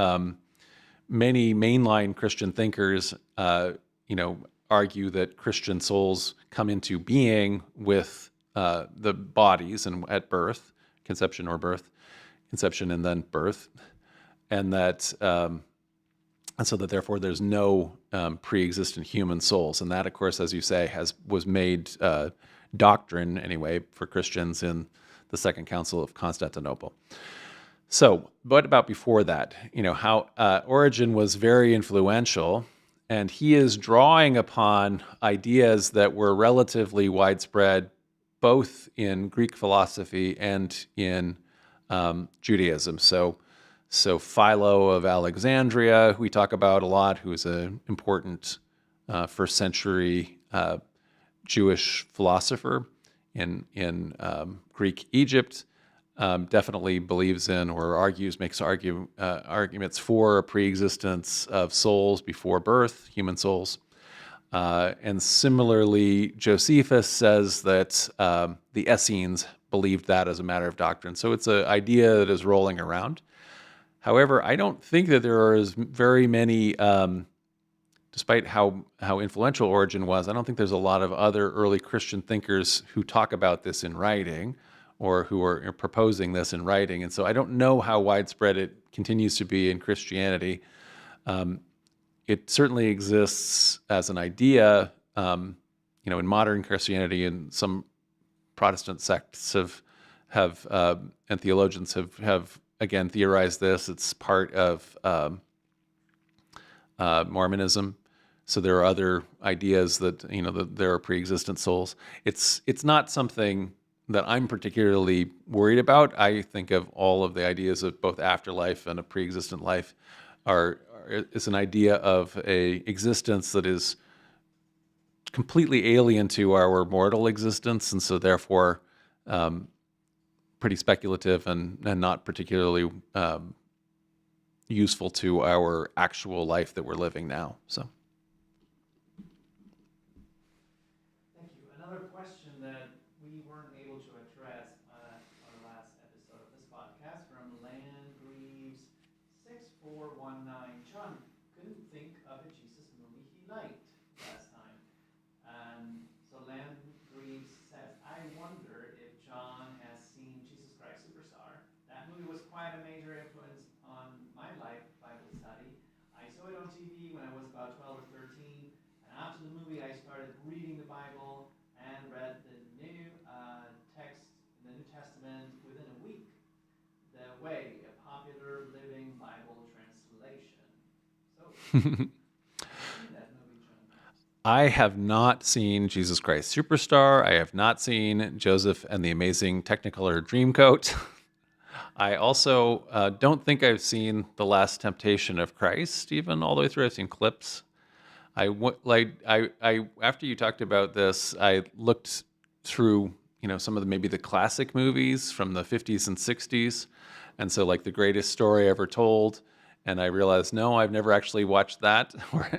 mainline Christian thinkers, argue that Christian souls come into being with the bodies and at birth, conception and then birth, and that and so that therefore there's no pre-existent human souls, and that, of course, as you say, was made doctrine anyway for Christians in the Second Council of Constantinople. So, what about before that? How Origen was very influential, and he is drawing upon ideas that were relatively widespread both in Greek philosophy and in Judaism. So Philo of Alexandria, who we talk about a lot, who is an important first century Jewish philosopher in Greek Egypt, definitely believes in or makes arguments for a preexistence of souls before birth, human souls. And similarly, Josephus says that the Essenes believed that as a matter of doctrine. So it's an idea that is rolling around. However, I don't think that there are as very many, despite how influential Origen was, I don't think there's a lot of other early Christian thinkers who talk about this in writing or who are proposing this in writing. And so I don't know how widespread it continues to be in Christianity. It certainly exists as an idea, in modern Christianity, and some Protestant sects have and theologians have again theorized this. It's part of Mormonism. So there are other ideas that that there are pre-existent souls. It's not something that I'm particularly worried about. I think of all of the ideas of both afterlife and a pre-existent life is an idea of a existence that is completely alien to our mortal existence, and so therefore pretty speculative and not particularly useful to our actual life that we're living now. So. Thank you. Another question that we weren't able to address I have not seen Jesus Christ Superstar. I have not seen Joseph and the Amazing Technicolor Dreamcoat. I also don't think I've seen The Last Temptation of Christ even all the way through. I've seen clips. I after you talked about this, I looked through, some of maybe the classic movies from the 50s and 60s, and so like The Greatest Story Ever Told, and I realized no, I've never actually watched that.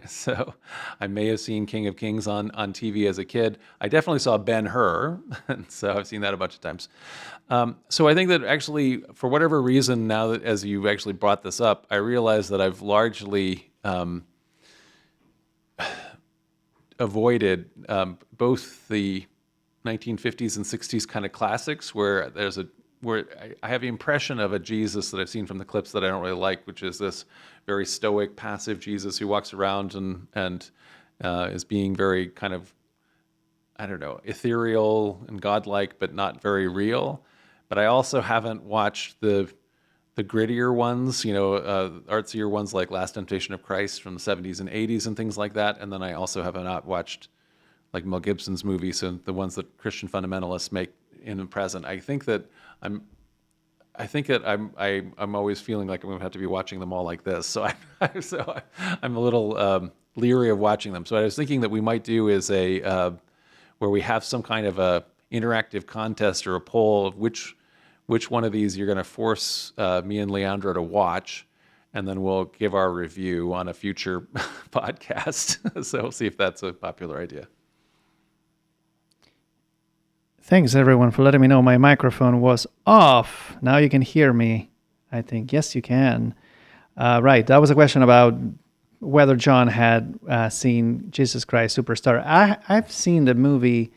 So I may have seen King of Kings on TV as a kid. I definitely saw Ben-Hur, and so I've seen that a bunch of times. So I think that actually, for whatever reason, now that as you actually brought this up, I realize that I've largely avoided both the 1950s and 60s kind of classics where I have the impression of a Jesus that I've seen from the clips that I don't really like, which is this very stoic, passive Jesus who walks around and is being very kind of, I don't know, ethereal and godlike, but not very real. But I also haven't watched the grittier ones, artsier ones like Last Temptation of Christ from the 70s and 80s and things like that. And then I also have not watched like Mel Gibson's movies and the ones that Christian fundamentalists make in the present. I think that I'm always feeling like I'm going to have to be watching them all like this. So I'm a little leery of watching them. So what I was thinking that we might do is where we have some kind of a interactive contest or a poll of which one of these you're going to force me and Leandro to watch, and then we'll give our review on a future podcast. So we'll see if that's a popular idea. Thanks, everyone, for letting me know my microphone was off. Now you can hear me, I think. Yes, you can. Right, that was a question about whether John had seen Jesus Christ Superstar. I've seen the movie.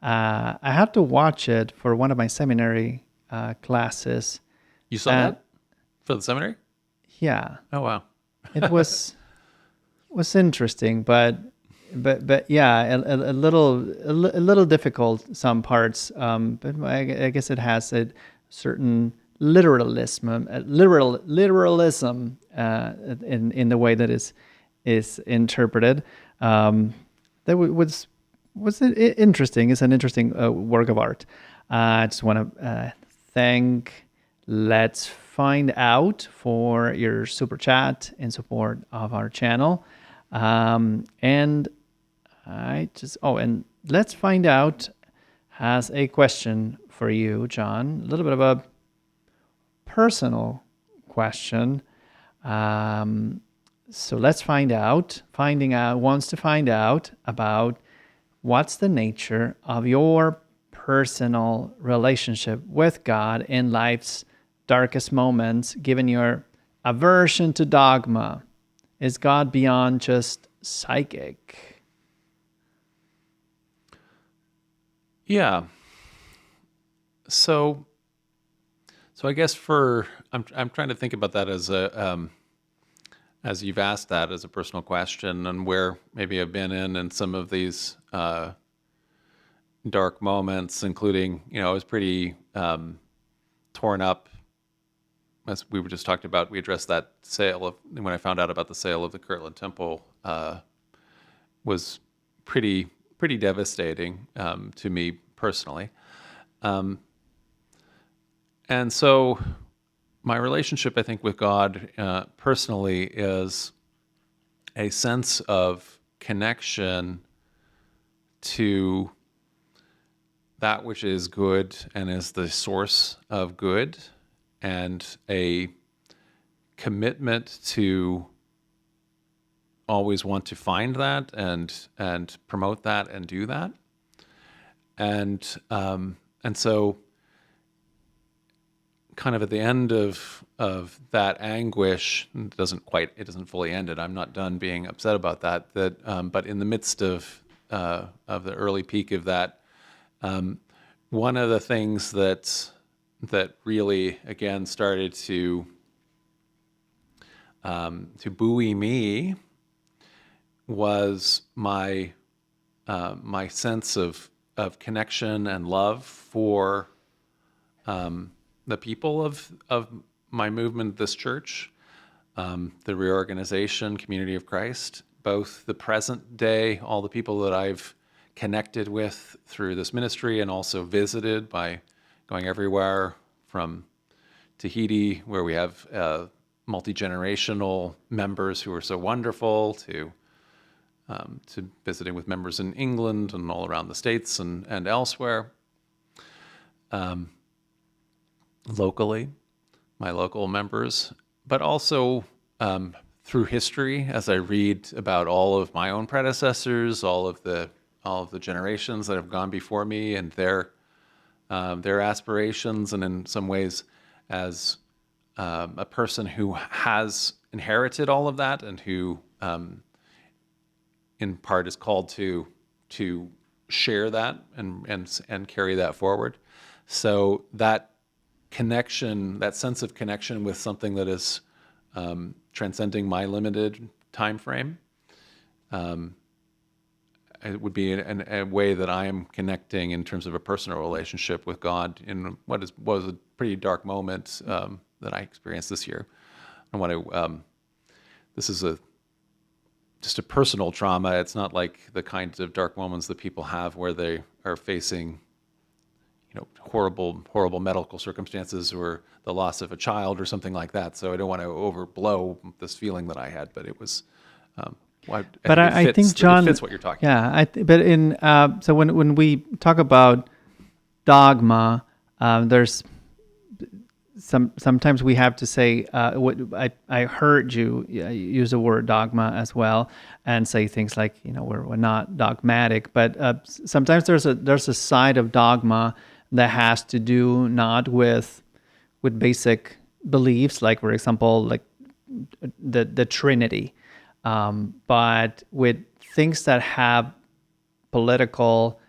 I had to watch it for one of my seminary classes. You saw that for the seminary? Yeah. Oh, wow. It was interesting, but yeah, a little difficult some parts. But I guess it has a certain literalism in the way that is interpreted. That was interesting. It's an interesting work of art. I just want to thank Let's Find Out for your super chat in support of our channel. And Let's Find Out has a question for you, John. A little bit of a personal question. So Let's Find Out. Wants to find out about what's the nature of your personal relationship with God in life's darkest moments, given your aversion to dogma. Is God beyond just psychic? Yeah. So I guess I'm trying to think about that as you've asked that as a personal question, and where maybe I've been in some of these dark moments, including, I was pretty torn up, as we were just talking about. We addressed that when I found out about the sale of the Kirtland Temple, was pretty devastating to me personally. And so my relationship, I think, with God personally is a sense of connection to that which is good and is the source of good, and a commitment to always want to find that and promote that and do that. And so kind of at the end of that anguish, it doesn't fully end it. I'm not done being upset about that. But in the midst of the early peak of that, one of the things that really again started to buoy me was my sense of connection and love for the people of my movement, this church. the reorganization, Community of Christ, both the present day, all the people that I've connected with through this ministry and also visited by going everywhere from Tahiti, where we have multi-generational members who are so wonderful, to visiting with members in England and all around the States and elsewhere. Locally, my local members, but also through history, as I read about all of my own predecessors, all of the generations that have gone before me and their aspirations, and in some ways, as a person who has inherited all of that and who, in part, is called to share that and carry that forward. So that connection, that sense of connection with something that is transcending my limited time frame, it would be a way that I am connecting in terms of a personal relationship with God in what was a pretty dark moment that I experienced this year. I want to. This is just a personal trauma. It's not like the kinds of dark moments that people have where they are facing, horrible medical circumstances or the loss of a child or something like that. So I don't want to overblow this feeling that I had, but it was. I think John, it fits what you're talking about. But so when we talk about dogma, there's sometimes we have to say I heard you use the word dogma as well, and say things like we're not dogmatic, but sometimes there's a side of dogma that has to do not with basic beliefs, like for example, like the Trinity. But with things that have political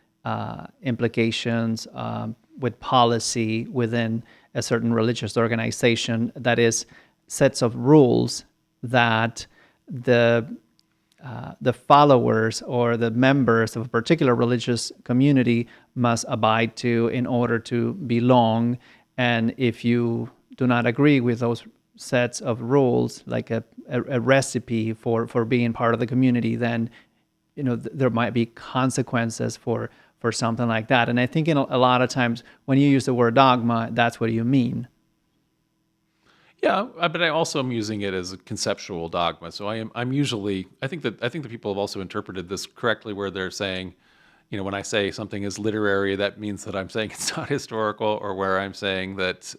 implications, with policy within a certain religious organization, that is sets of rules that the followers or the members of a particular religious community must abide to in order to belong. And if you do not agree with those sets of rules, like a recipe for being part of the community, then there might be consequences for something like that. And I think a lot of times when you use the word dogma, that's what you mean. Yeah, but I also am using it as a conceptual dogma. So I'm usually, I think that people have also interpreted this correctly, where they're saying, when I say something is literary, that means that I'm saying it's not historical, or where I'm saying that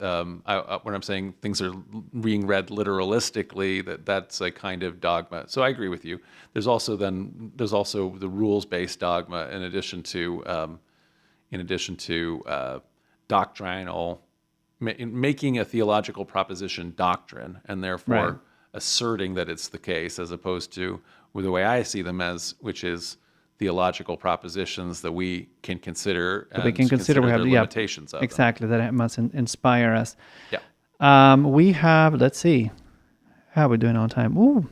when I'm saying things are being read literalistically, that's a kind of dogma. So I agree with you. There's also the rules-based dogma in addition to doctrinal, making a theological proposition doctrine, and therefore asserting that it's the case, as opposed to the way I see them which is theological propositions that we can consider. We have limitations of exactly them. That must inspire us. Yeah. We have. Let's see, how are we doing on time? Ooh,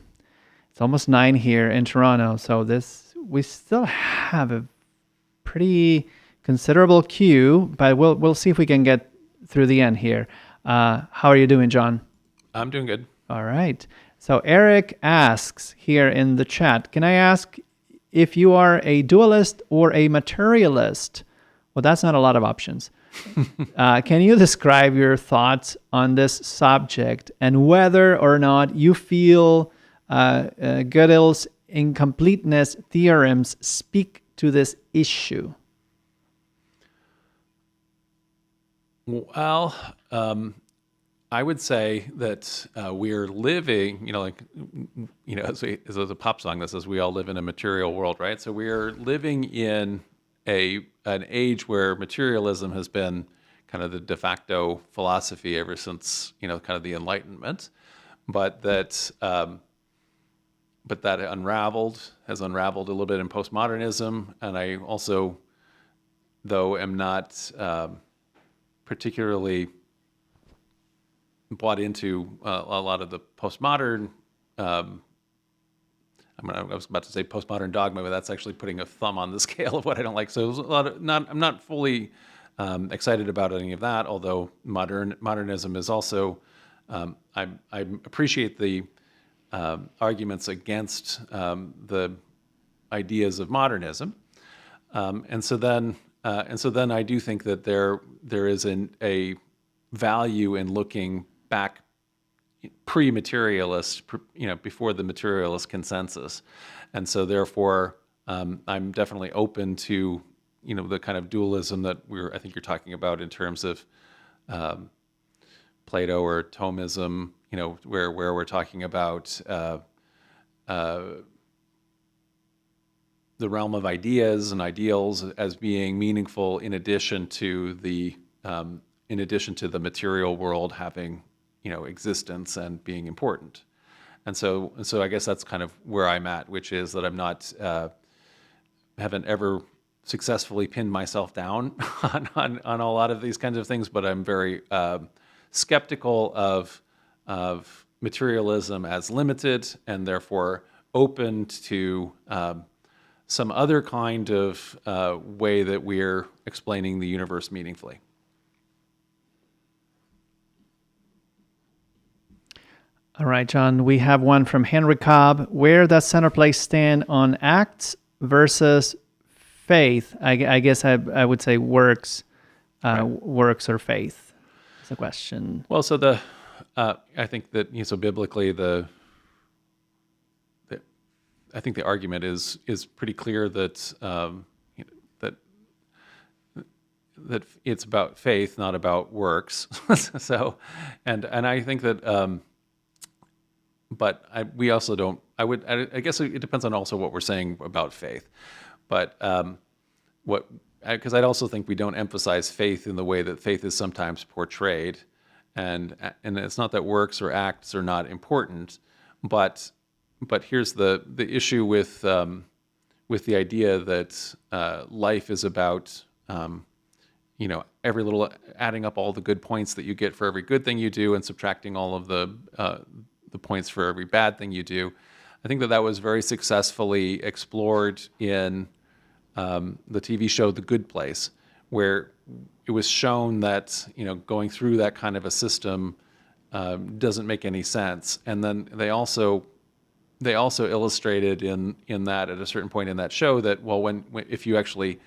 it's almost 9 here in Toronto. So we still have a pretty considerable queue, but we'll see if we can get through the end here. How are you doing, John? I'm doing good. All right. So Eric asks here in the chat, can I ask if you are a dualist or a materialist? Well, that's not a lot of options. Can you describe your thoughts on this subject and whether or not you feel Gödel's incompleteness theorems speak to this issue? Well, I would say that we're living, as a pop song that says we all live in a material world, right? So we're living in an age where materialism has been kind of the de facto philosophy ever since, kind of the Enlightenment, but that has unraveled a little bit in postmodernism, and I also, though, am not particularly bought into a lot of the postmodern. I was about to say postmodern dogma, but that's actually putting a thumb on the scale of what I don't like. So there's a lot of I'm not fully excited about any of that. Although modernism is also, I appreciate the arguments against the ideas of modernism, and so then I do think that there is a value in looking back pre-materialist, before the materialist consensus, and so therefore I'm definitely open to the kind of dualism that I think you're talking about in terms of Plato or Thomism, where we're talking about the realm of ideas and ideals as being meaningful in addition to the material world having existence and being important. And so I guess that's kind of where I'm at, which is that I'm not haven't ever successfully pinned myself down on a lot of these kinds of things, but I'm very skeptical of materialism as limited, and therefore open to some other kind of way that we're explaining the universe meaningfully. All right, John, we have one from Henry Cobb. Where does center place stand on acts versus faith? I guess I would say works, Right. Works or faith. That's the question. Well, so I think that biblically I think the argument is pretty clear that that it's about faith, not about works. So, and I think that, but we also don't. I guess it depends on also what we're saying about faith, but because I'd also think we don't emphasize faith in the way that faith is sometimes portrayed, and it's not that works or acts are not important, but here's the issue with the idea that life is about every little, adding up all the good points that you get for every good thing you do and subtracting all of the points for every bad thing you do. I think that was very successfully explored in the TV show The Good Place, where it was shown that going through that kind of a system doesn't make any sense. And then they also illustrated in that at a certain point in that show that, well, if you actually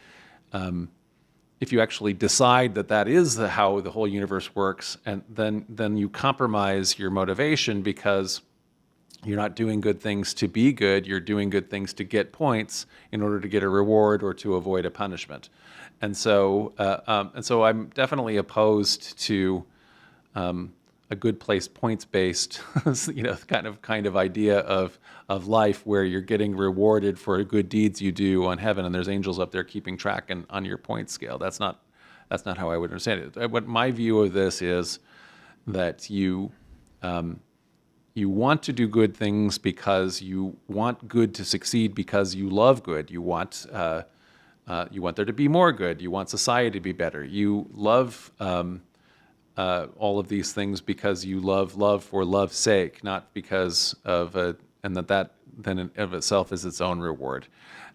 decide that is how the whole universe works, and then you compromise your motivation because you're not doing good things to be good, you're doing good things to get points in order to get a reward or to avoid a punishment. And so I'm definitely opposed to a good place points-based kind of idea of life where you're getting rewarded for good deeds you do on heaven, and there's angels up there keeping track on your point scale. That's not how I would understand it. What my view of this is that you want to do good things because you want good to succeed, because you love good. You want there to be more good. You want society to be better. You love all of these things because you love for love's sake, not because of and that then in of itself is its own reward.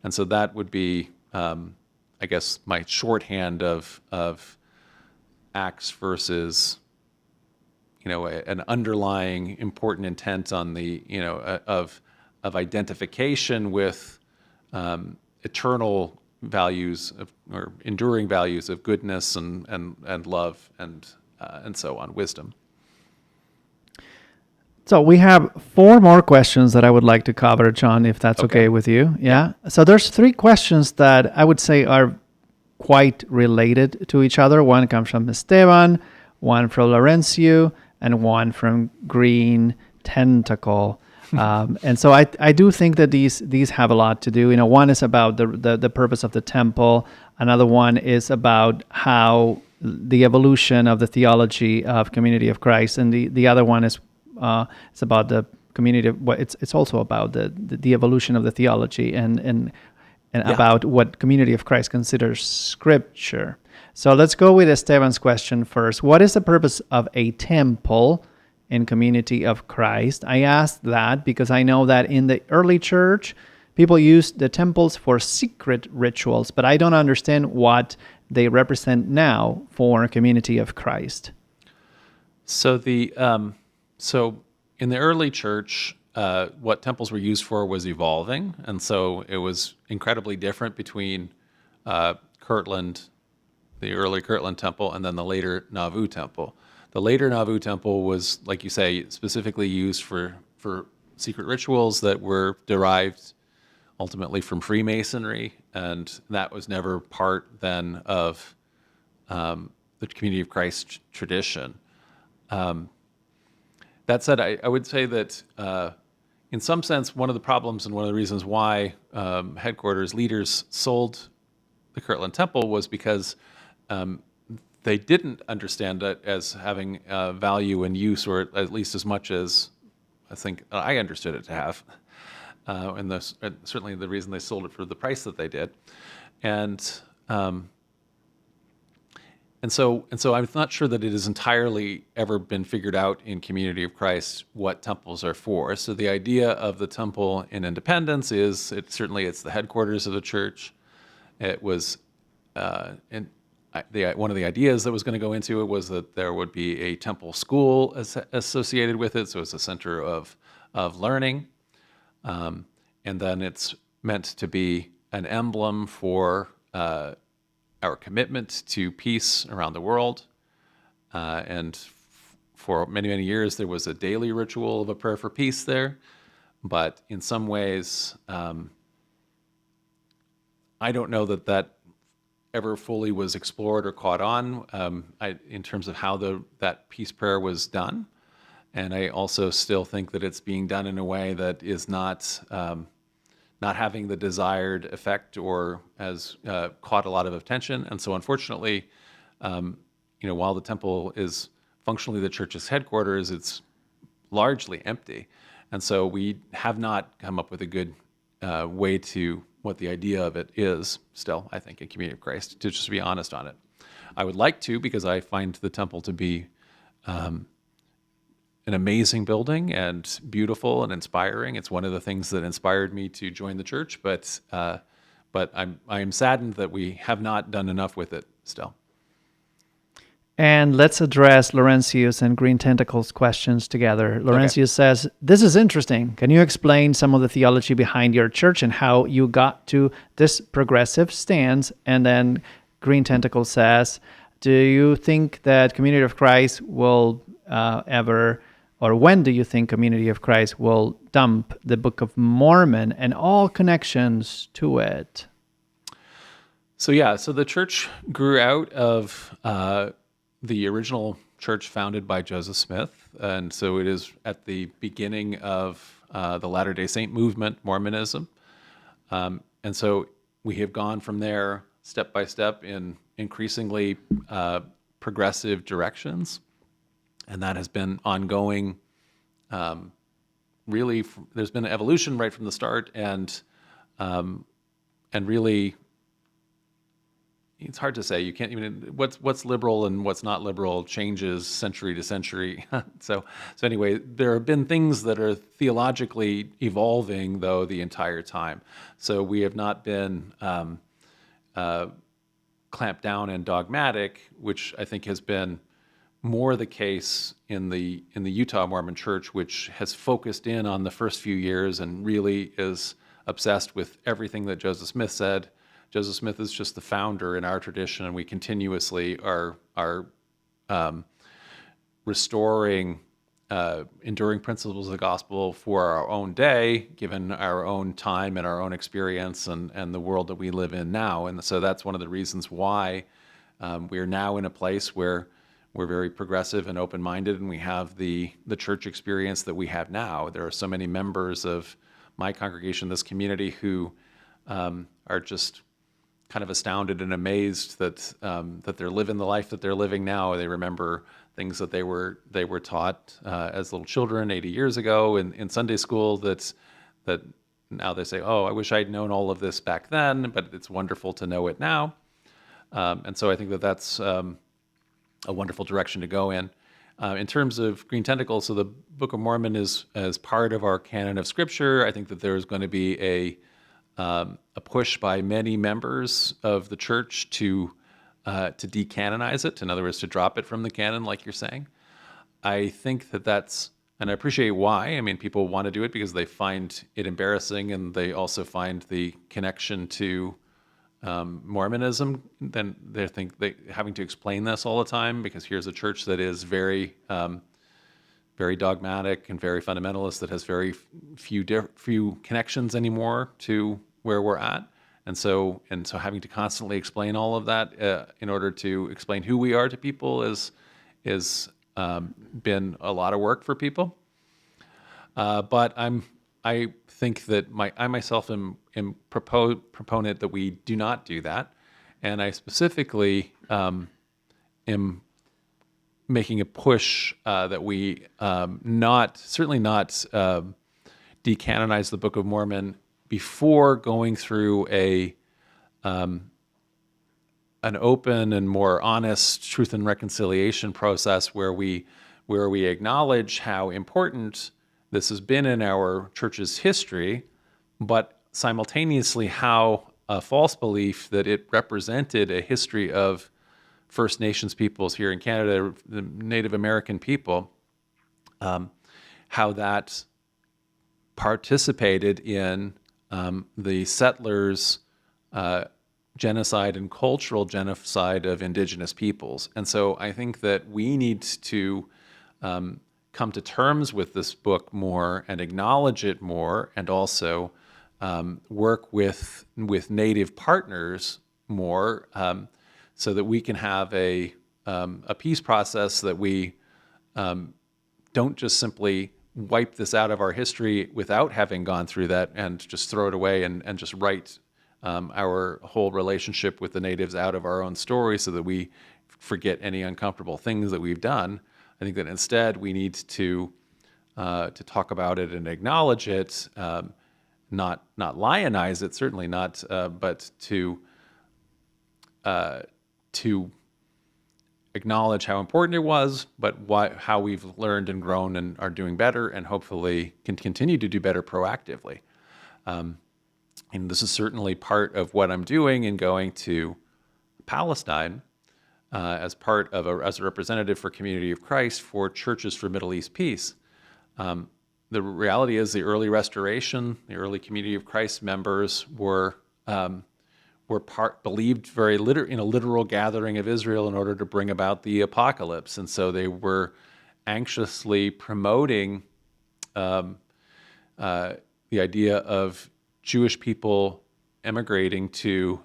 And so that would be, I guess, my shorthand of acts versus an underlying important intent on the of identification with eternal values or enduring values of goodness and love and so on, wisdom. So we have 4 more questions that I would like to cover, John, if that's okay with you. Yeah. So there's 3 questions that I would say are quite related to each other. One comes from Esteban, one from Laurencio, and one from Green Tentacle. And so I do think that these have a lot to do. One is about the purpose of the temple. Another one is about how the evolution of the theology of Community of Christ, and the other one is it's about the community. It's also about the evolution of the theology and about what Community of Christ considers Scripture. So let's go with Esteban's question first. What is the purpose of a temple in Community of Christ? I asked that because I know that in the early church, people used the temples for secret rituals, but I don't understand what they represent now for Community of Christ. So so in the early church, what temples were used for was evolving, and so it was incredibly different between Kirtland, the early Kirtland temple, and then the later Nauvoo temple. The later Nauvoo temple was, like you say, specifically used for secret rituals that were derived ultimately from Freemasonry, and that was never part then of the Community of Christ tradition. That said, I would say that in some sense, one of the problems and one of the reasons why headquarters leaders sold the Kirtland Temple was because they didn't understand it as having value and use, or at least as much as I think I understood it to have. And certainly the reason they sold it for the price that they did. And so I'm not sure that it has entirely ever been figured out in Community of Christ what temples are for. So the idea of the temple in Independence is it's the headquarters of the church. It was, one of the ideas that was going to go into it was that there would be a temple school associated with it, so it's a center of learning. And then it's meant to be an emblem for our commitment to peace around the world. And for many, many years, there was a daily ritual of a prayer for peace there. But in some ways, I don't know that ever fully was explored or caught on in terms of how that peace prayer was done. And I also still think that it's being done in a way that is not having the desired effect or has caught a lot of attention. And so unfortunately, while the temple is functionally the church's headquarters, it's largely empty. And so we have not come up with a good way to what the idea of it is still, I think, in Community of Christ, to just be honest on it. I would like to, because I find the temple to be an amazing building and beautiful and inspiring. It's one of the things that inspired me to join the church, but I am saddened that we have not done enough with it still. And let's address Laurentius and Green Tentacles questions together. Laurentius says, this is interesting. Can you explain some of the theology behind your church and how you got to this progressive stance? And then Green Tentacles says, do you think that Community of Christ will when do you think Community of Christ will dump the Book of Mormon and all connections to it? So the church grew out of the original church founded by Joseph Smith, and so it is at the beginning of the Latter-day Saint movement, Mormonism. And so we have gone from there step by step in increasingly progressive directions, and that has been ongoing. Really, there's been an evolution right from the start, and really, it's hard to say. You can't even what's liberal and what's not liberal changes century to century. So anyway, there have been things that are theologically evolving though the entire time. So we have not been clamped down and dogmatic, which I think has been more the case in the Utah Mormon Church, which has focused in on the first few years and really is obsessed with everything that Joseph Smith said. Joseph Smith is just the founder in our tradition, and we continuously are restoring enduring principles of the gospel for our own day, given our own time and our own experience and the world that we live in now. And so that's one of the reasons why we are now in a place where we're very progressive and open-minded, and we have the church experience that we have now. There are so many members of my congregation, this community, who are just kind of astounded and amazed that they're living the life that they're living now. They remember things that they were taught as little children 80 years ago in Sunday school that now they say, oh, I wish I'd known all of this back then, but it's wonderful to know it now. And so I think that's a wonderful direction to go in. In terms of Green Tentacles, so the Book of Mormon is as part of our canon of Scripture. I think that there's going to be a push by many members of the church to decanonize it. In other words, to drop it from the canon, like you're saying. I think that that's And I appreciate why. I mean, people want to do it because they find it embarrassing, and they also find the connection to Mormonism. Then they think they having to explain this all the time because here's a church that is very, very dogmatic and very fundamentalist, that has very few connections anymore to where we're at. And so having to constantly explain all of that in order to explain who we are to people is been a lot of work for people. But I think that I myself am proponent that we do not do that, and I specifically am making a push that we certainly not decanonize the Book of Mormon before going through an open and more honest truth and reconciliation process where we acknowledge how important this has been in our church's history, but simultaneously how a false belief that it represented a history of First Nations peoples here in Canada, the Native American people, how that participated in the settlers' genocide and cultural genocide of Indigenous peoples. And so I think that we need to come to terms with this book more and acknowledge it more, and also work with Native partners more, so that we can have a peace process that we don't just simply wipe this out of our history without having gone through that and just throw it away and just write our whole relationship with the natives out of our own story so that we forget any uncomfortable things that we've done. I think that instead we need to talk about it and acknowledge it, not lionize it, certainly not, but to acknowledge how important it was, but how we've learned and grown and are doing better, and hopefully can continue to do better proactively. And this is certainly part of what I'm doing in going to Palestine as part of as a representative for Community of Christ for Churches for Middle East Peace. The reality is the early restoration, the early Community of Christ members were believed very in a literal gathering of Israel in order to bring about the apocalypse, and so they were anxiously promoting the idea of Jewish people emigrating to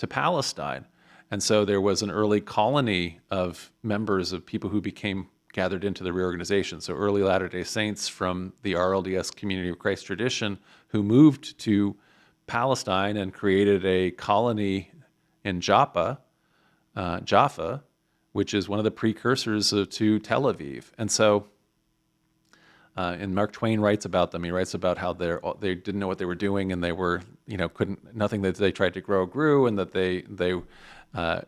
Palestine, and so there was an early colony of members of people who became gathered into the reorganization. So early Latter-day Saints from the RLDS Community of Christ tradition who moved to Palestine and created a colony in Jaffa, which is one of the precursors to Tel Aviv. And so, and Mark Twain writes about them. He writes about how they didn't know what they were doing, and they were, nothing that they tried to grow grew, and that they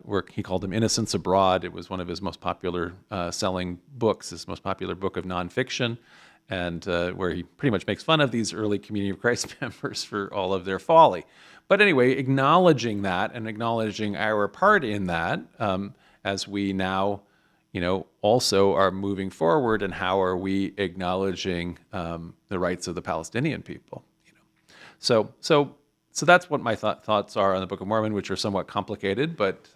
were. He called them innocents abroad. It was one of his most popular selling books, his most popular book of nonfiction. And where he pretty much makes fun of these early Community of Christ members for all of their folly. But anyway, acknowledging that and acknowledging our part in that, as we now, also are moving forward, and how are we acknowledging the rights of the Palestinian people? So that's what my thoughts are on the Book of Mormon, which are somewhat complicated, but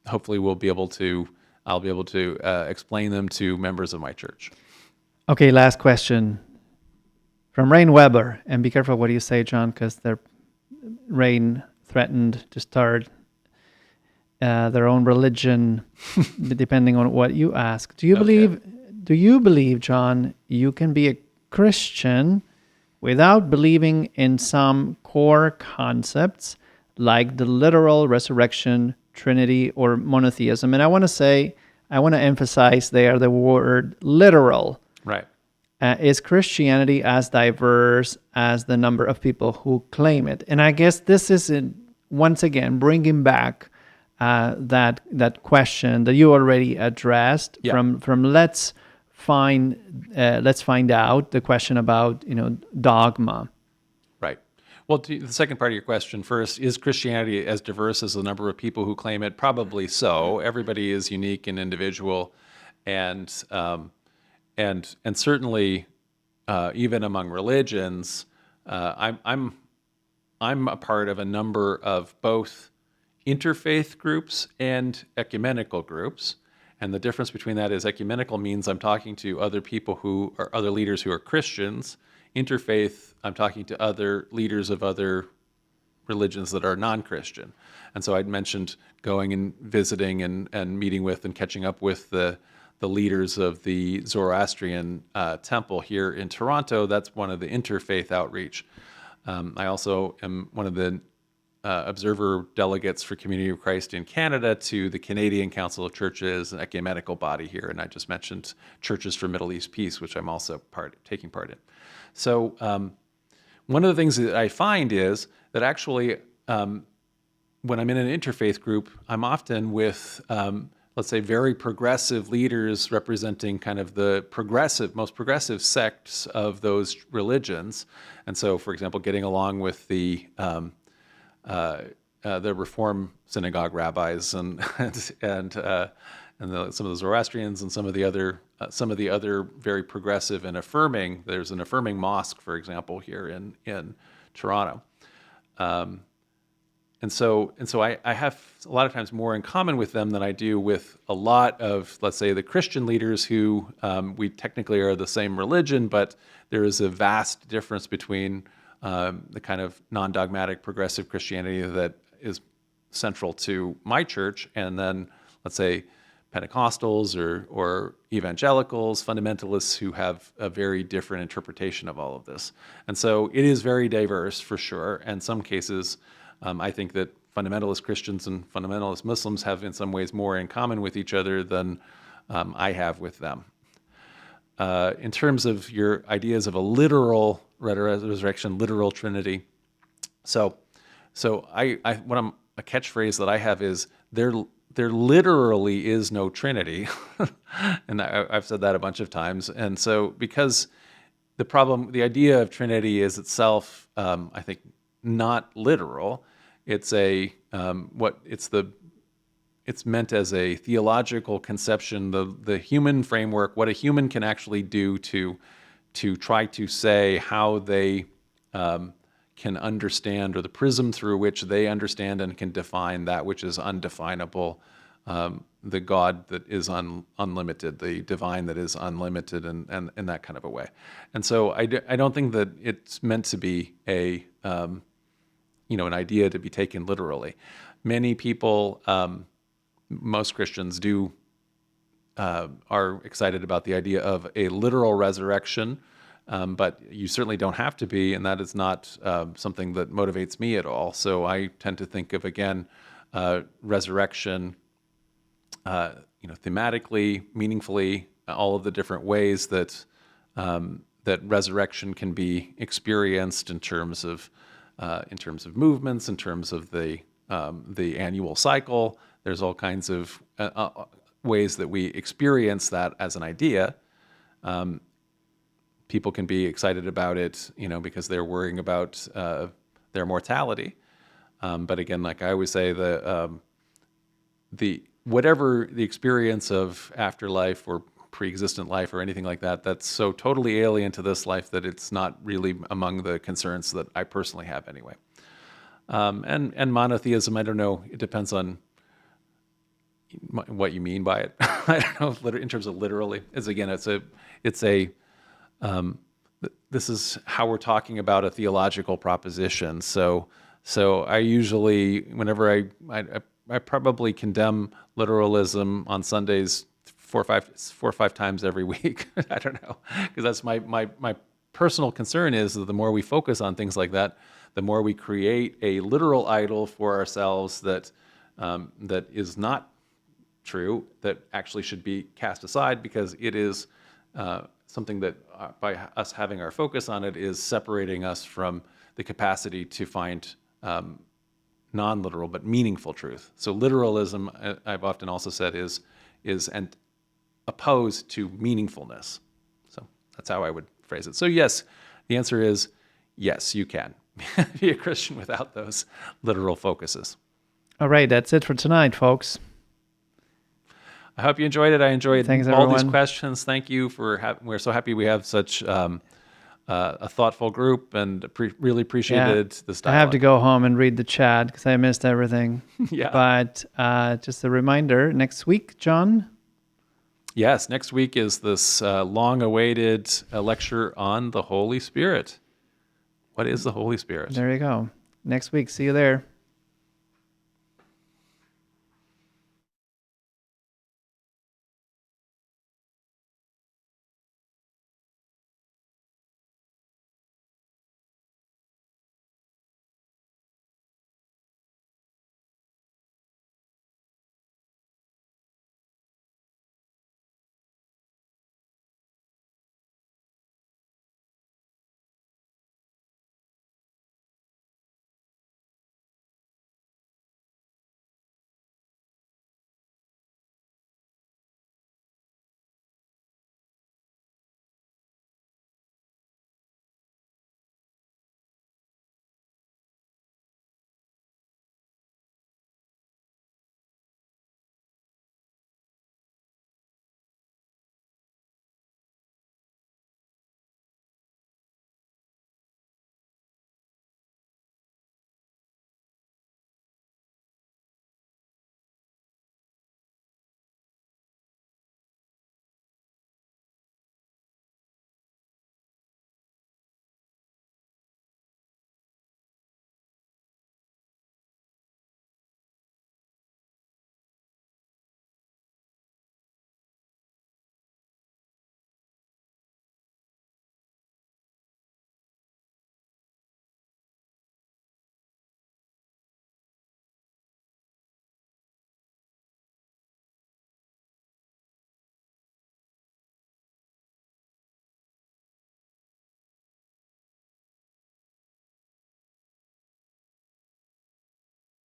hopefully I'll be able to explain them to members of my church. Okay, last question from Rain Weber, and be careful what you say, John, because Rain threatened to start their own religion, depending on what you ask. Do you believe, John, you can be a Christian without believing in some core concepts like the literal resurrection, Trinity, or monotheism? And I want to emphasize there the word literal. Right. Is Christianity as diverse as the number of people who claim it? And I guess this is, once again, bringing back that question that you already addressed. Yeah. From let's find out the question about dogma. Right. Well, to the second part of your question first, is Christianity as diverse as the number of people who claim it? Probably so. Everybody is unique and individual, and certainly even among religions, I'm a part of a number of both interfaith groups and ecumenical groups. And the difference between that is ecumenical means I'm talking to other people who are other leaders who are Christians. Interfaith, I'm talking to other leaders of other religions that are non-Christian. And so I'd mentioned going and visiting and meeting with and catching up with the leaders of the Zoroastrian temple here in Toronto. That's one of the interfaith outreach. I also am one of the observer delegates for Community of Christ in Canada to the Canadian Council of Churches, an ecumenical body here. And I just mentioned Churches for Middle East Peace, which I'm also taking part in. So one of the things that I find is that actually when I'm in an interfaith group, I'm often with, let's say, very progressive leaders representing kind of the most progressive sects of those religions. And so, for example, getting along with the Reform synagogue rabbis and some of the Zoroastrians and some of the other very progressive and affirming. There's an affirming mosque, for example, here in Toronto. And so I have a lot of times more in common with them than I do with a lot of, let's say, the Christian leaders who we technically are the same religion, but there is a vast difference between the kind of non-dogmatic progressive Christianity that is central to my church, and then, let's say, Pentecostals or evangelicals, fundamentalists who have a very different interpretation of all of this. And so it is very diverse for sure. And some cases, I think that fundamentalist Christians and fundamentalist Muslims have in some ways more in common with each other than I have with them. In terms of your ideas of a literal resurrection, literal Trinity, so a catchphrase that I have is there literally is no Trinity, and I've said that a bunch of times. And so because the idea of Trinity is itself, I think, not literal. It's it's meant as a theological conception, the human framework, what a human can actually do to try to say how they can understand, or the prism through which they understand and can define that which is undefinable, the God that is unlimited, the divine that is unlimited, and in that kind of a way. And so I don't think that it's meant to be an idea to be taken literally. Many people, most Christians are excited about the idea of a literal resurrection, but you certainly don't have to be, and that is not something that motivates me at all. So I tend to think of, again, resurrection, thematically, meaningfully, all of the different ways that resurrection can be experienced in terms of movements, in terms of the annual cycle. There's all kinds of ways that we experience that as an idea. People can be excited about it, because they're worrying about their mortality. But again, like I always say, whatever the experience of afterlife or pre-existent life or anything like that, that's so totally alien to this life that it's not really among the concerns that I personally have anyway. And monotheism, I don't know, it depends on what you mean by it. I don't know, in terms of literally, this is how we're talking about a theological proposition. So I usually, whenever I probably condemn literalism on Sundays four or five times every week. I don't know, because that's my personal concern is that the more we focus on things like that, the more we create a literal idol for ourselves that is not true, that actually should be cast aside, because it is something that by us having our focus on it is separating us from the capacity to find non-literal but meaningful truth. So literalism, I've often also said, is opposed to meaningfulness. So that's how I would phrase it. So yes, the answer is yes, you can be a Christian without those literal focuses. All right, that's it for tonight, folks. I hope you enjoyed it. I enjoyed Thanks, all these everyone. questions. Thank you for we're so happy we have such a thoughtful group, and really appreciated this I dialogue. have to go home and read the chat because I missed everything. Yeah. But just a reminder, next week, John. Yes, next week is this long-awaited lecture on the Holy Spirit. What is the Holy Spirit? There you go. Next week. See you there.